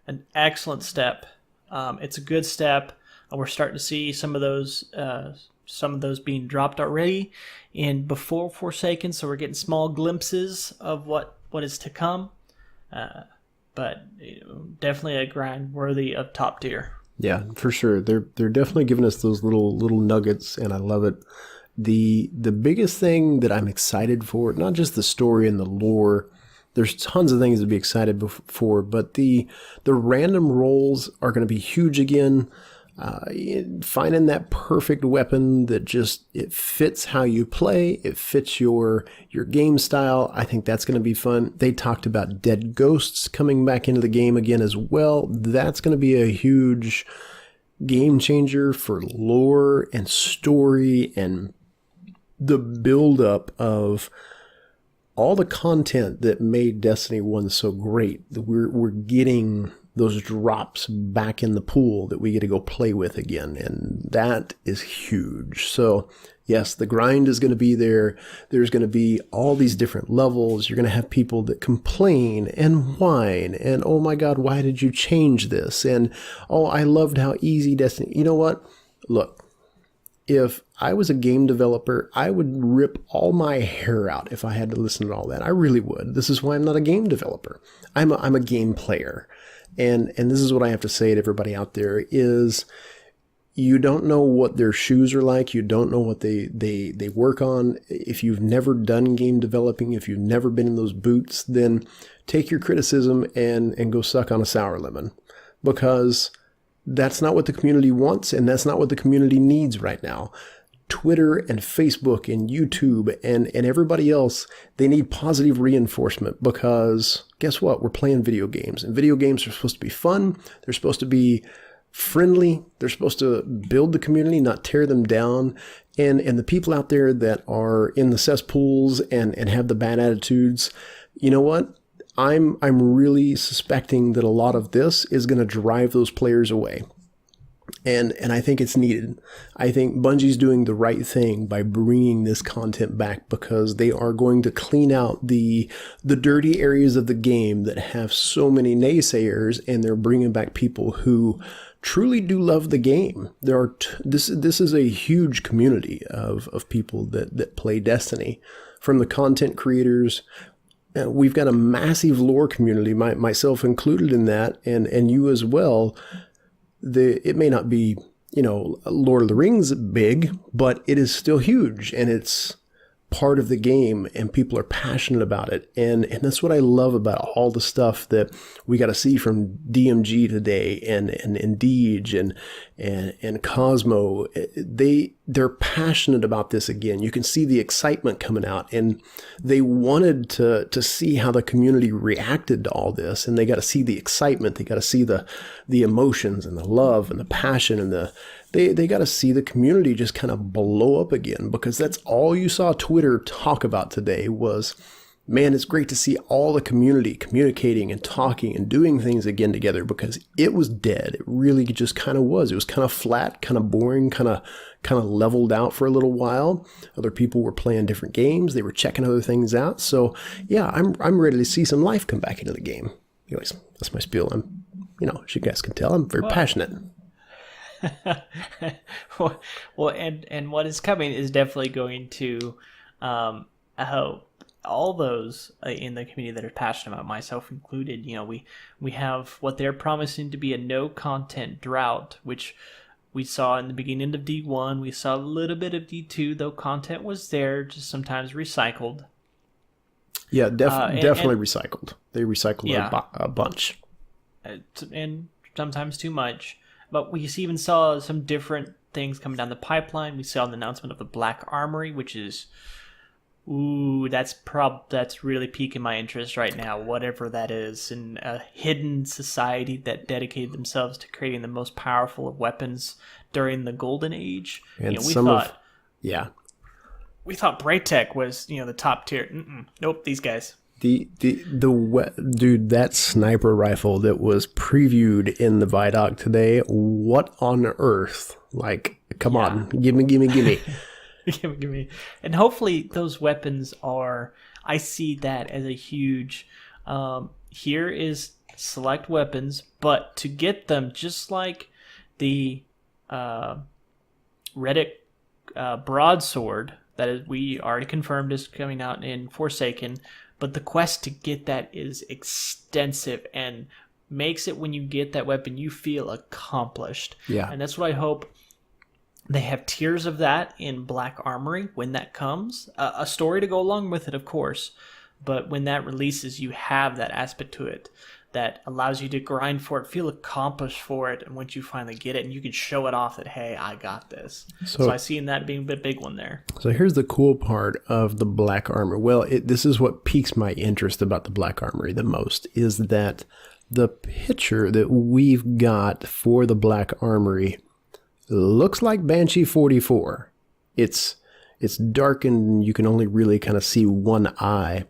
an excellent step. It's a good step. We're starting to see some of those being dropped already in before Forsaken, so we're getting small glimpses of what is to come. But definitely a grind worthy of top tier. Yeah, for sure. They're definitely giving us those little nuggets, and I love it. The biggest thing that I'm excited for, not just the story and the lore, there's tons of things to be excited for, but the random rolls are going to be huge again. Finding that perfect weapon that just, it fits how you play, it fits your game style. I think that's going to be fun. They talked about dead ghosts coming back into the game again as well. That's going to be a huge game changer for lore and story and the buildup of all the content that made Destiny 1 so great. We're getting those drops back in the pool that we get to go play with again. And that is huge. So yes, the grind is going to be there. There's going to be all these different levels. You're going to have people that complain and whine and, oh my God, why did you change this? And, oh, I loved how easy Destiny. You know what? Look, if I was a game developer, I would rip all my hair out if I had to listen to all that. I really would. This is why I'm not a game developer. I'm a game player. And this is what I have to say to everybody out there is you don't know what their shoes are like. You don't know what they work on. If you've never done game developing, if you've never been in those boots, then take your criticism and go suck on a sour lemon, because that's not what the community wants, and that's not what the community needs right now. Twitter and Facebook and YouTube and everybody else, they need positive reinforcement, because guess what? We're playing video games, and video games are supposed to be fun. They're supposed to be friendly. They're supposed to build the community, not tear them down. And the people out there that are in the cesspools and have the bad attitudes, you know what? I'm really suspecting that a lot of this is going to drive those players away. And I think it's needed. I think Bungie's doing the right thing by bringing this content back, because they are going to clean out the dirty areas of the game that have so many naysayers, and they're bringing back people who truly do love the game. This is a huge community of people that play Destiny, from the content creators. We've got a massive lore community, myself included in that, and you as well. It may not be, Lord of the Rings big, but it is still huge, and it's part of the game, and people are passionate about it. And that's what I love about all the stuff that we got to see from DMG today and Deej and Cosmo. They're passionate about this again. You can see the excitement coming out, and they wanted to see how the community reacted to all this, and they got to see the excitement. They got to see the emotions and the love and the passion, and they got to see the community just kind of blow up again, because that's all you saw Twitter talk about today was, man, it's great to see all the community communicating and talking and doing things again together, because it was dead. It really just kind of was. It was kind of flat, kind of boring, kind of leveled out for a little while. Other people were playing different games. They were checking other things out. So yeah, I'm ready to see some life come back into the game. Anyways, that's my spiel. As you guys can tell, I'm very passionate. Well, and what is coming is definitely going to, I hope, all those in the community that are passionate about, myself included, we have what they're promising to be a no content drought, which we saw in the beginning of D1. We saw a little bit of D2, though content was there, just sometimes recycled. Yeah, definitely recycled. They recycled Yeah. a bunch. And sometimes too much. But we even saw some different things coming down the pipeline. We saw the announcement of the Black Armory, which is, that's really piquing my interest right now, whatever that is. And a hidden society that dedicated themselves to creating the most powerful of weapons during the Golden Age. And We thought Braytech was, the top tier. Nope, these guys. Dude, that sniper rifle that was previewed in the Vidoc today, what on earth? Like, come on, gimme. Give me. And hopefully those weapons I see that as a huge, here is select weapons, but to get them, just like the Reddick broadsword, that is, we already confirmed is coming out in Forsaken, but the quest to get that is extensive and makes it, when you get that weapon, you feel accomplished. Yeah. And that's what I hope. They have tiers of that in Black Armory when that comes. A story to go along with it, of course. But when that releases, you have that aspect to it that allows you to grind for it, feel accomplished for it, and once you finally get it, and you can show it off that, hey, I got this. So I see that being a big one there. So here's the cool part of the Black Armor. Well, this is what piques my interest about the Black Armory the most, is that the picture that we've got for the Black Armory looks like Banshee 44. It's darkened and you can only really kind of see one eye,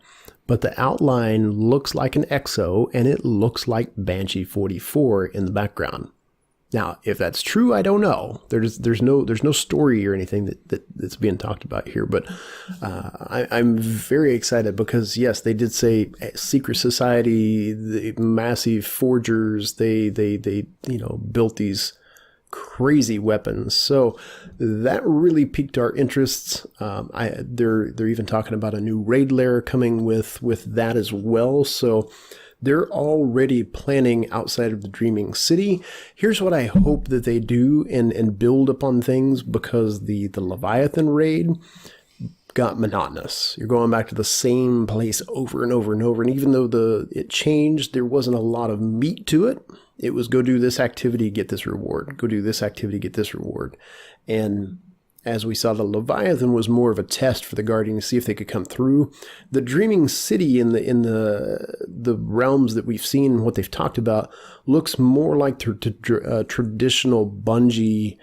but the outline looks like an EXO and it looks like Banshee 44 in the background. Now, if that's true, I don't know. There's no story or anything that's being talked about here, but I'm very excited because yes, they did say secret society, the massive forgers. They built these crazy weapons. So that really piqued our interests. They're even talking about a new raid lair coming with that as well. So they're already planning outside of the Dreaming City. Here's what I hope that they do and build upon things, because the Leviathan raid got monotonous. You're going back to the same place over and over and over. And even though it changed, there wasn't a lot of meat to it. It was go do this activity, get this reward. Go do this activity, get this reward. And as we saw, the Leviathan was more of a test for the Guardian to see if they could come through. The Dreaming City in the realms that we've seen, what they've talked about, looks more like traditional Bungie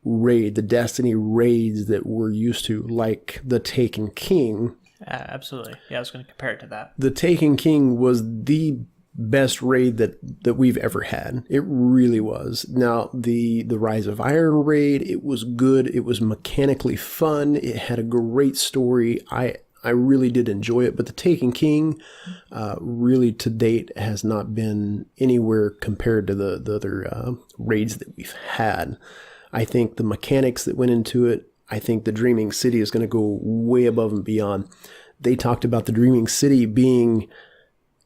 raid, the Destiny raids that we're used to, like the Taken King. Absolutely. Yeah, I was going to compare it to that. The Taken King was the best raid that we've ever had. It really was. Now, the Rise of Iron raid, it was good. It was mechanically fun. It had a great story. I really did enjoy it, but the Taken King really to date has not been anywhere compared to the other raids that we've had. I think the mechanics that went into it, I think the Dreaming City is going to go way above and beyond. They talked about the Dreaming City being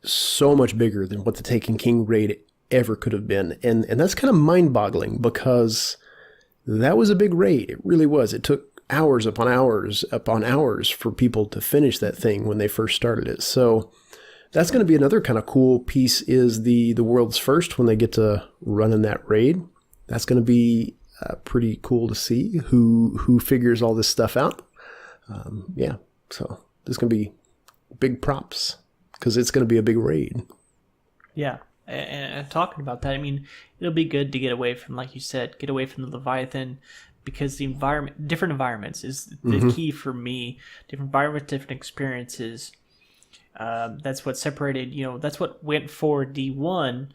so much bigger than what the Taken King raid ever could have been. And that's kind of mind-boggling, because that was a big raid. It really was. It took hours upon hours for people to finish that thing when they first started it. So that's going to be another kind of cool piece, is the world's first when they get to run in that raid. That's going to be pretty cool to see who figures all this stuff out. So there's going to be big props, because it's going to be a big raid. Yeah, and talking about that, I mean, it'll be good to get away from, like you said, get away from the Leviathan, because the environment, different environments is the key for me. Different environments, different experiences. That's what separated, that's what went for D1,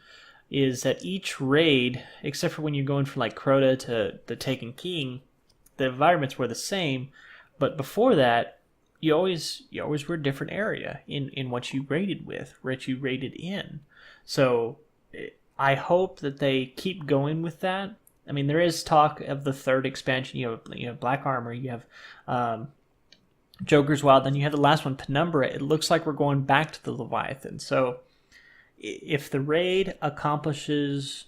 is that each raid, except for when you're going from like Crota to the Taken King, the environments were the same, but before that, you always were a different area in what you raided with, what you raided in. So I hope that they keep going with that. I mean, there is talk of the third expansion. You have Black Armor, you have Joker's Wild. Then you have the last one, Penumbra. It looks like we're going back to the Leviathan. So if the raid accomplishes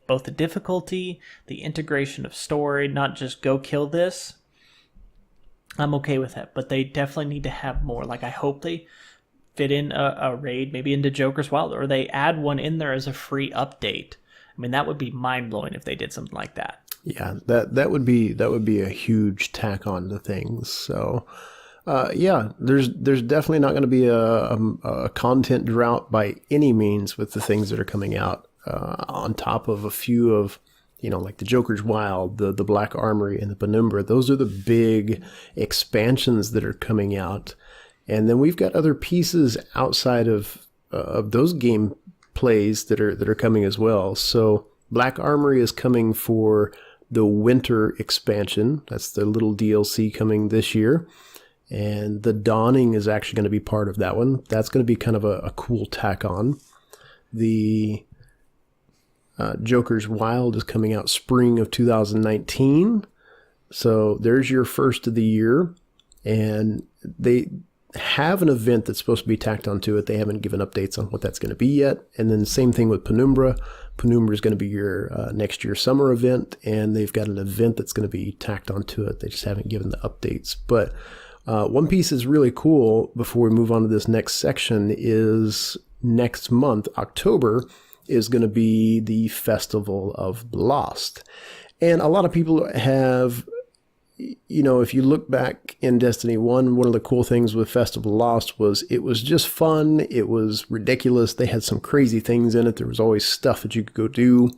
both the difficulty, the integration of story, not just go kill this, I'm okay with that. But they definitely need to have more. Like, I hope they fit in a raid maybe into Joker's Wild, or they add one in there as a free update. I mean, that would be mind-blowing if they did something like that. Yeah, that would be a huge tack on to things. So, yeah, there's definitely not going to be a content drought by any means with the things that are coming out. On top of a few of, like the Joker's Wild, the Black Armory, and the Penumbra. Those are the big expansions that are coming out. And then we've got other pieces outside of those game plays that are coming as well. So Black Armory is coming for the winter expansion. That's the little DLC coming this year. And the Dawning is actually going to be part of that one. That's going to be kind of a cool tack on. The Joker's Wild is coming out spring of 2019. So there's your first of the year. And they have an event that's supposed to be tacked onto it. They haven't given updates on what that's going to be yet. And then same thing with Penumbra. Penumbra is going to be your next year summer event, and they've got an event that's going to be tacked onto it. They just haven't given the updates. But one piece is really cool before we move on to this next section is next month, October, is going to be the Festival of the Lost. And a lot of people have, if you look back in Destiny 1, one of the cool things with Festival of the Lost was it was just fun. It was ridiculous. They had some crazy things in it. There was always stuff that you could go do.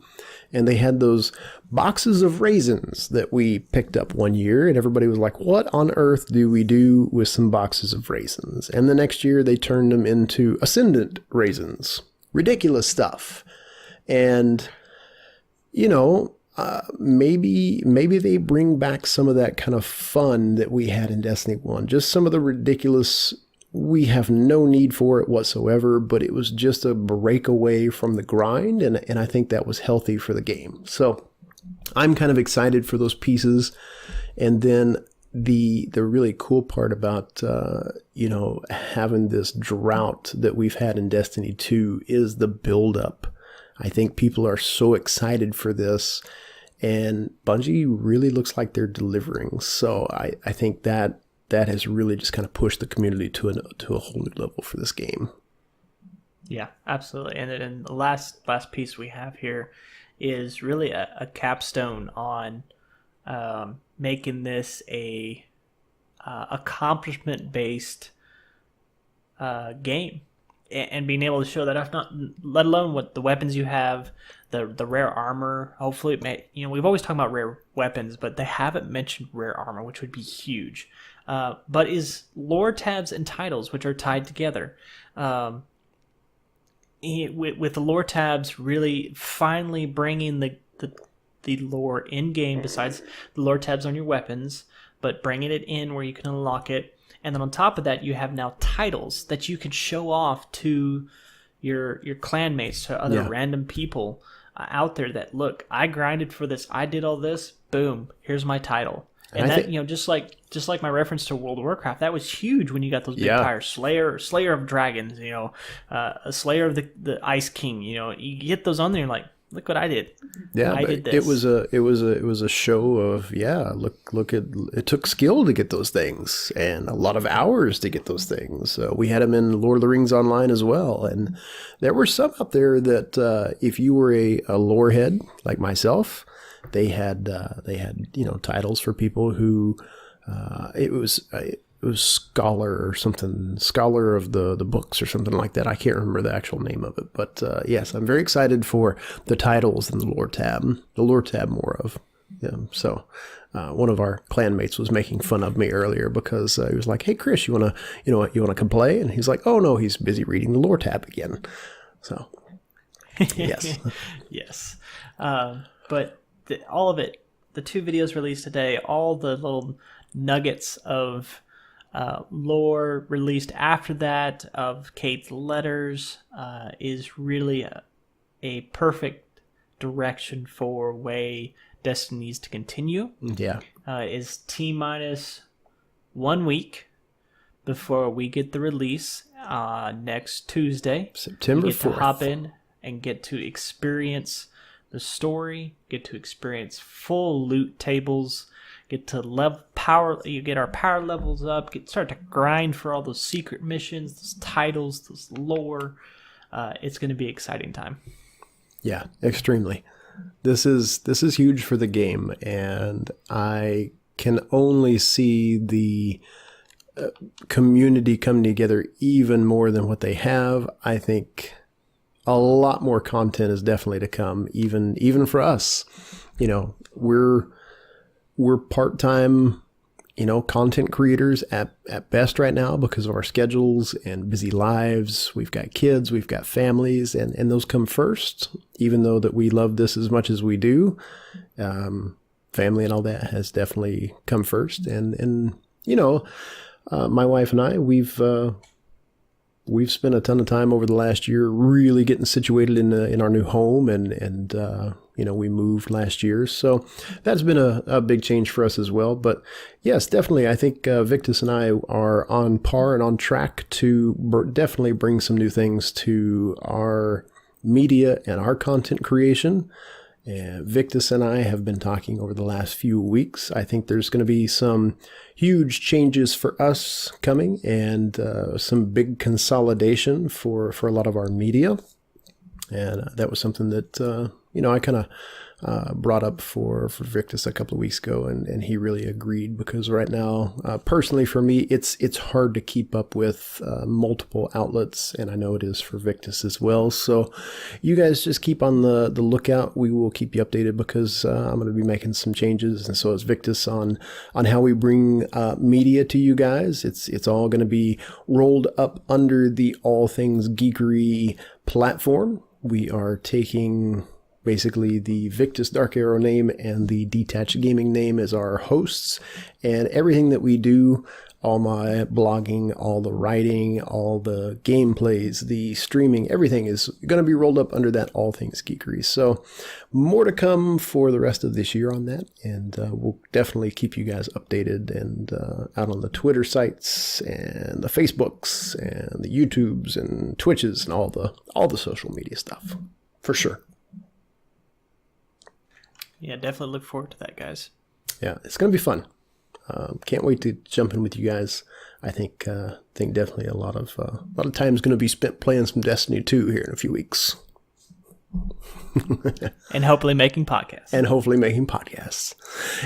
And they had those boxes of raisins that we picked up one year. And everybody was like, what on earth do we do with some boxes of raisins? And the next year they turned them into Ascendant raisins. Ridiculous stuff. And, maybe they bring back some of that kind of fun that we had in Destiny 1. Just some of the ridiculous, we have no need for it whatsoever, but it was just a breakaway from the grind, and I think that was healthy for the game. So I'm kind of excited for those pieces. And then the really cool part about, having this drought that we've had in Destiny 2 is the build-up. I think people are so excited for this, and Bungie really looks like they're delivering. So I think that has really just kind of pushed the community to a whole new level for this game. Yeah, absolutely. And then the last piece we have here is really a capstone on making this a accomplishment-based game. And being able to show that, if not, let alone what the weapons you have, the rare armor. Hopefully, we've always talked about rare weapons, but they haven't mentioned rare armor, which would be huge. But is lore tabs and titles, which are tied together. With the lore tabs really finally bringing the lore in game, besides the lore tabs on your weapons, but bringing it in where you can unlock it. And then on top of that, you have now titles that you can show off to your clanmates, to other random people out there that, look, I grinded for this, I did all this, boom, here's my title. And that, just like my reference to World of Warcraft, that was huge when you got those big titles, Slayer of Dragons, a Slayer of the Ice King, you get those on there and you're like, look what I did. Yeah, I did this. It was a show of look at it took skill to get those things and a lot of hours to get those things. We had them in Lord of the Rings Online as well, and there were some out there that if you were a lore head like myself, they had titles for people who it was Scholar or something, Scholar of the books or something like that. I can't remember the actual name of it. But yes, I'm very excited for the titles and the lore tab more of. Yeah. So one of our clanmates was making fun of me earlier because he was like, hey, Chris, you want to come play? And he's like, oh, no, he's busy reading the lore tab again. So, yes. Yes. But all of it, the 2 videos released today, all the little nuggets of lore released after that of Cayde's letters is really a perfect direction for way Destiny needs to continue. Yeah. Is T-minus 1 week before we get the release next Tuesday. September 4th. We get to hop in and get to experience the story, get to experience full loot tables, get to get our power levels up, start to grind for all those secret missions, those titles, those lore. It's going to be an exciting time. Yeah, extremely. This is huge for the game, and I can only see the community coming together even more than what they have. I think a lot more content is definitely to come, even for us. You know, we're part-time, content creators at best right now because of our schedules and busy lives. We've got kids, we've got families, and those come first, even though that we love this as much as we do. Family and all that has definitely come first. And my wife and I, we've spent a ton of time over the last year really getting situated in our new home, and we moved last year, so that's been a big change for us as well. But yes, definitely, I think Victus and I are on par and on track to definitely bring some new things to our media and our content creation. And Victus and I have been talking over the last few weeks. I think there's going to be some huge changes for us coming, and some big consolidation for a lot of our media. And that was something that, I kind of brought up for Victus a couple of weeks ago, and he really agreed, because right now, personally for me, it's hard to keep up with multiple outlets, and I know it is for Victus as well. So you guys just keep on the lookout. We will keep you updated, because I'm going to be making some changes, and so is Victus, on how we bring media to you guys. It's all going to be rolled up under the All Things Geekery platform. We are taking basically the Victus Dark Arrow name and the Detached Gaming name as our hosts, and everything that we do, all my blogging, all the writing, all the gameplays, the streaming, everything is going to be rolled up under that All Things Geekery. So more to come for the rest of this year on that, and we'll definitely keep you guys updated and out on the Twitter sites and the Facebooks and the YouTubes and Twitches and all the social media stuff, for sure. Yeah, definitely look forward to that, guys. Yeah, it's going to be fun. Can't wait to jump in with you guys. I think definitely a lot of time is going to be spent playing some Destiny 2 here in a few weeks. And hopefully making podcasts.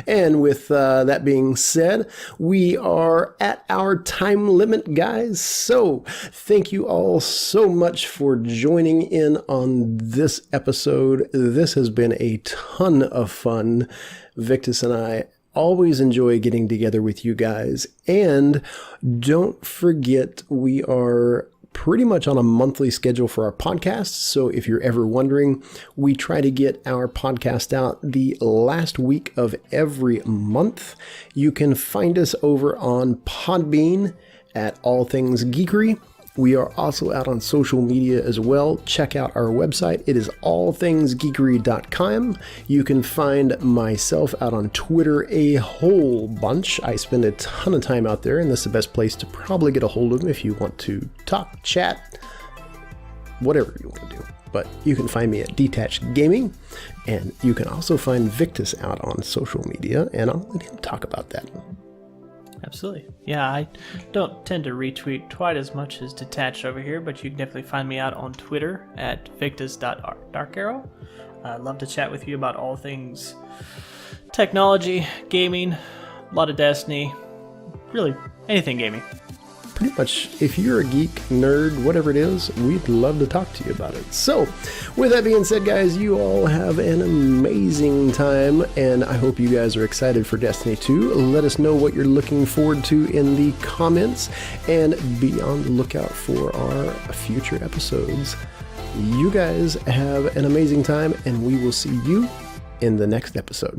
And with that being said, we are at our time limit, guys. So thank you all so much for joining in on this episode. This has been a ton of fun. Victus and I always enjoy getting together with you guys. And don't forget, we are pretty much on a monthly schedule for our podcasts. So if you're ever wondering, we try to get our podcast out the last week of every month. You can find us over on Podbean at All Things Geekery. We are also out on social media as well. Check out our website. It is allthingsgeekery.com. You can find myself out on Twitter a whole bunch. I spend a ton of time out there, and this is the best place to probably get a hold of me if you want to talk, chat, whatever you want to do. But you can find me at Detached Gaming, and you can also find Victus out on social media, and I'll let him talk about that. Absolutely. Yeah, I don't tend to retweet quite as much as Detached over here, but you can definitely find me out on Twitter at victus.darkarrow. I'd love to chat with you about all things technology, gaming, a lot of Destiny, really anything gaming. Pretty much, if you're a geek, nerd, whatever it is, we'd love to talk to you about it. So, with that being said, guys, you all have an amazing time, and I hope you guys are excited for Destiny 2. Let us know what you're looking forward to in the comments, and be on the lookout for our future episodes. You guys have an amazing time, and we will see you in the next episode.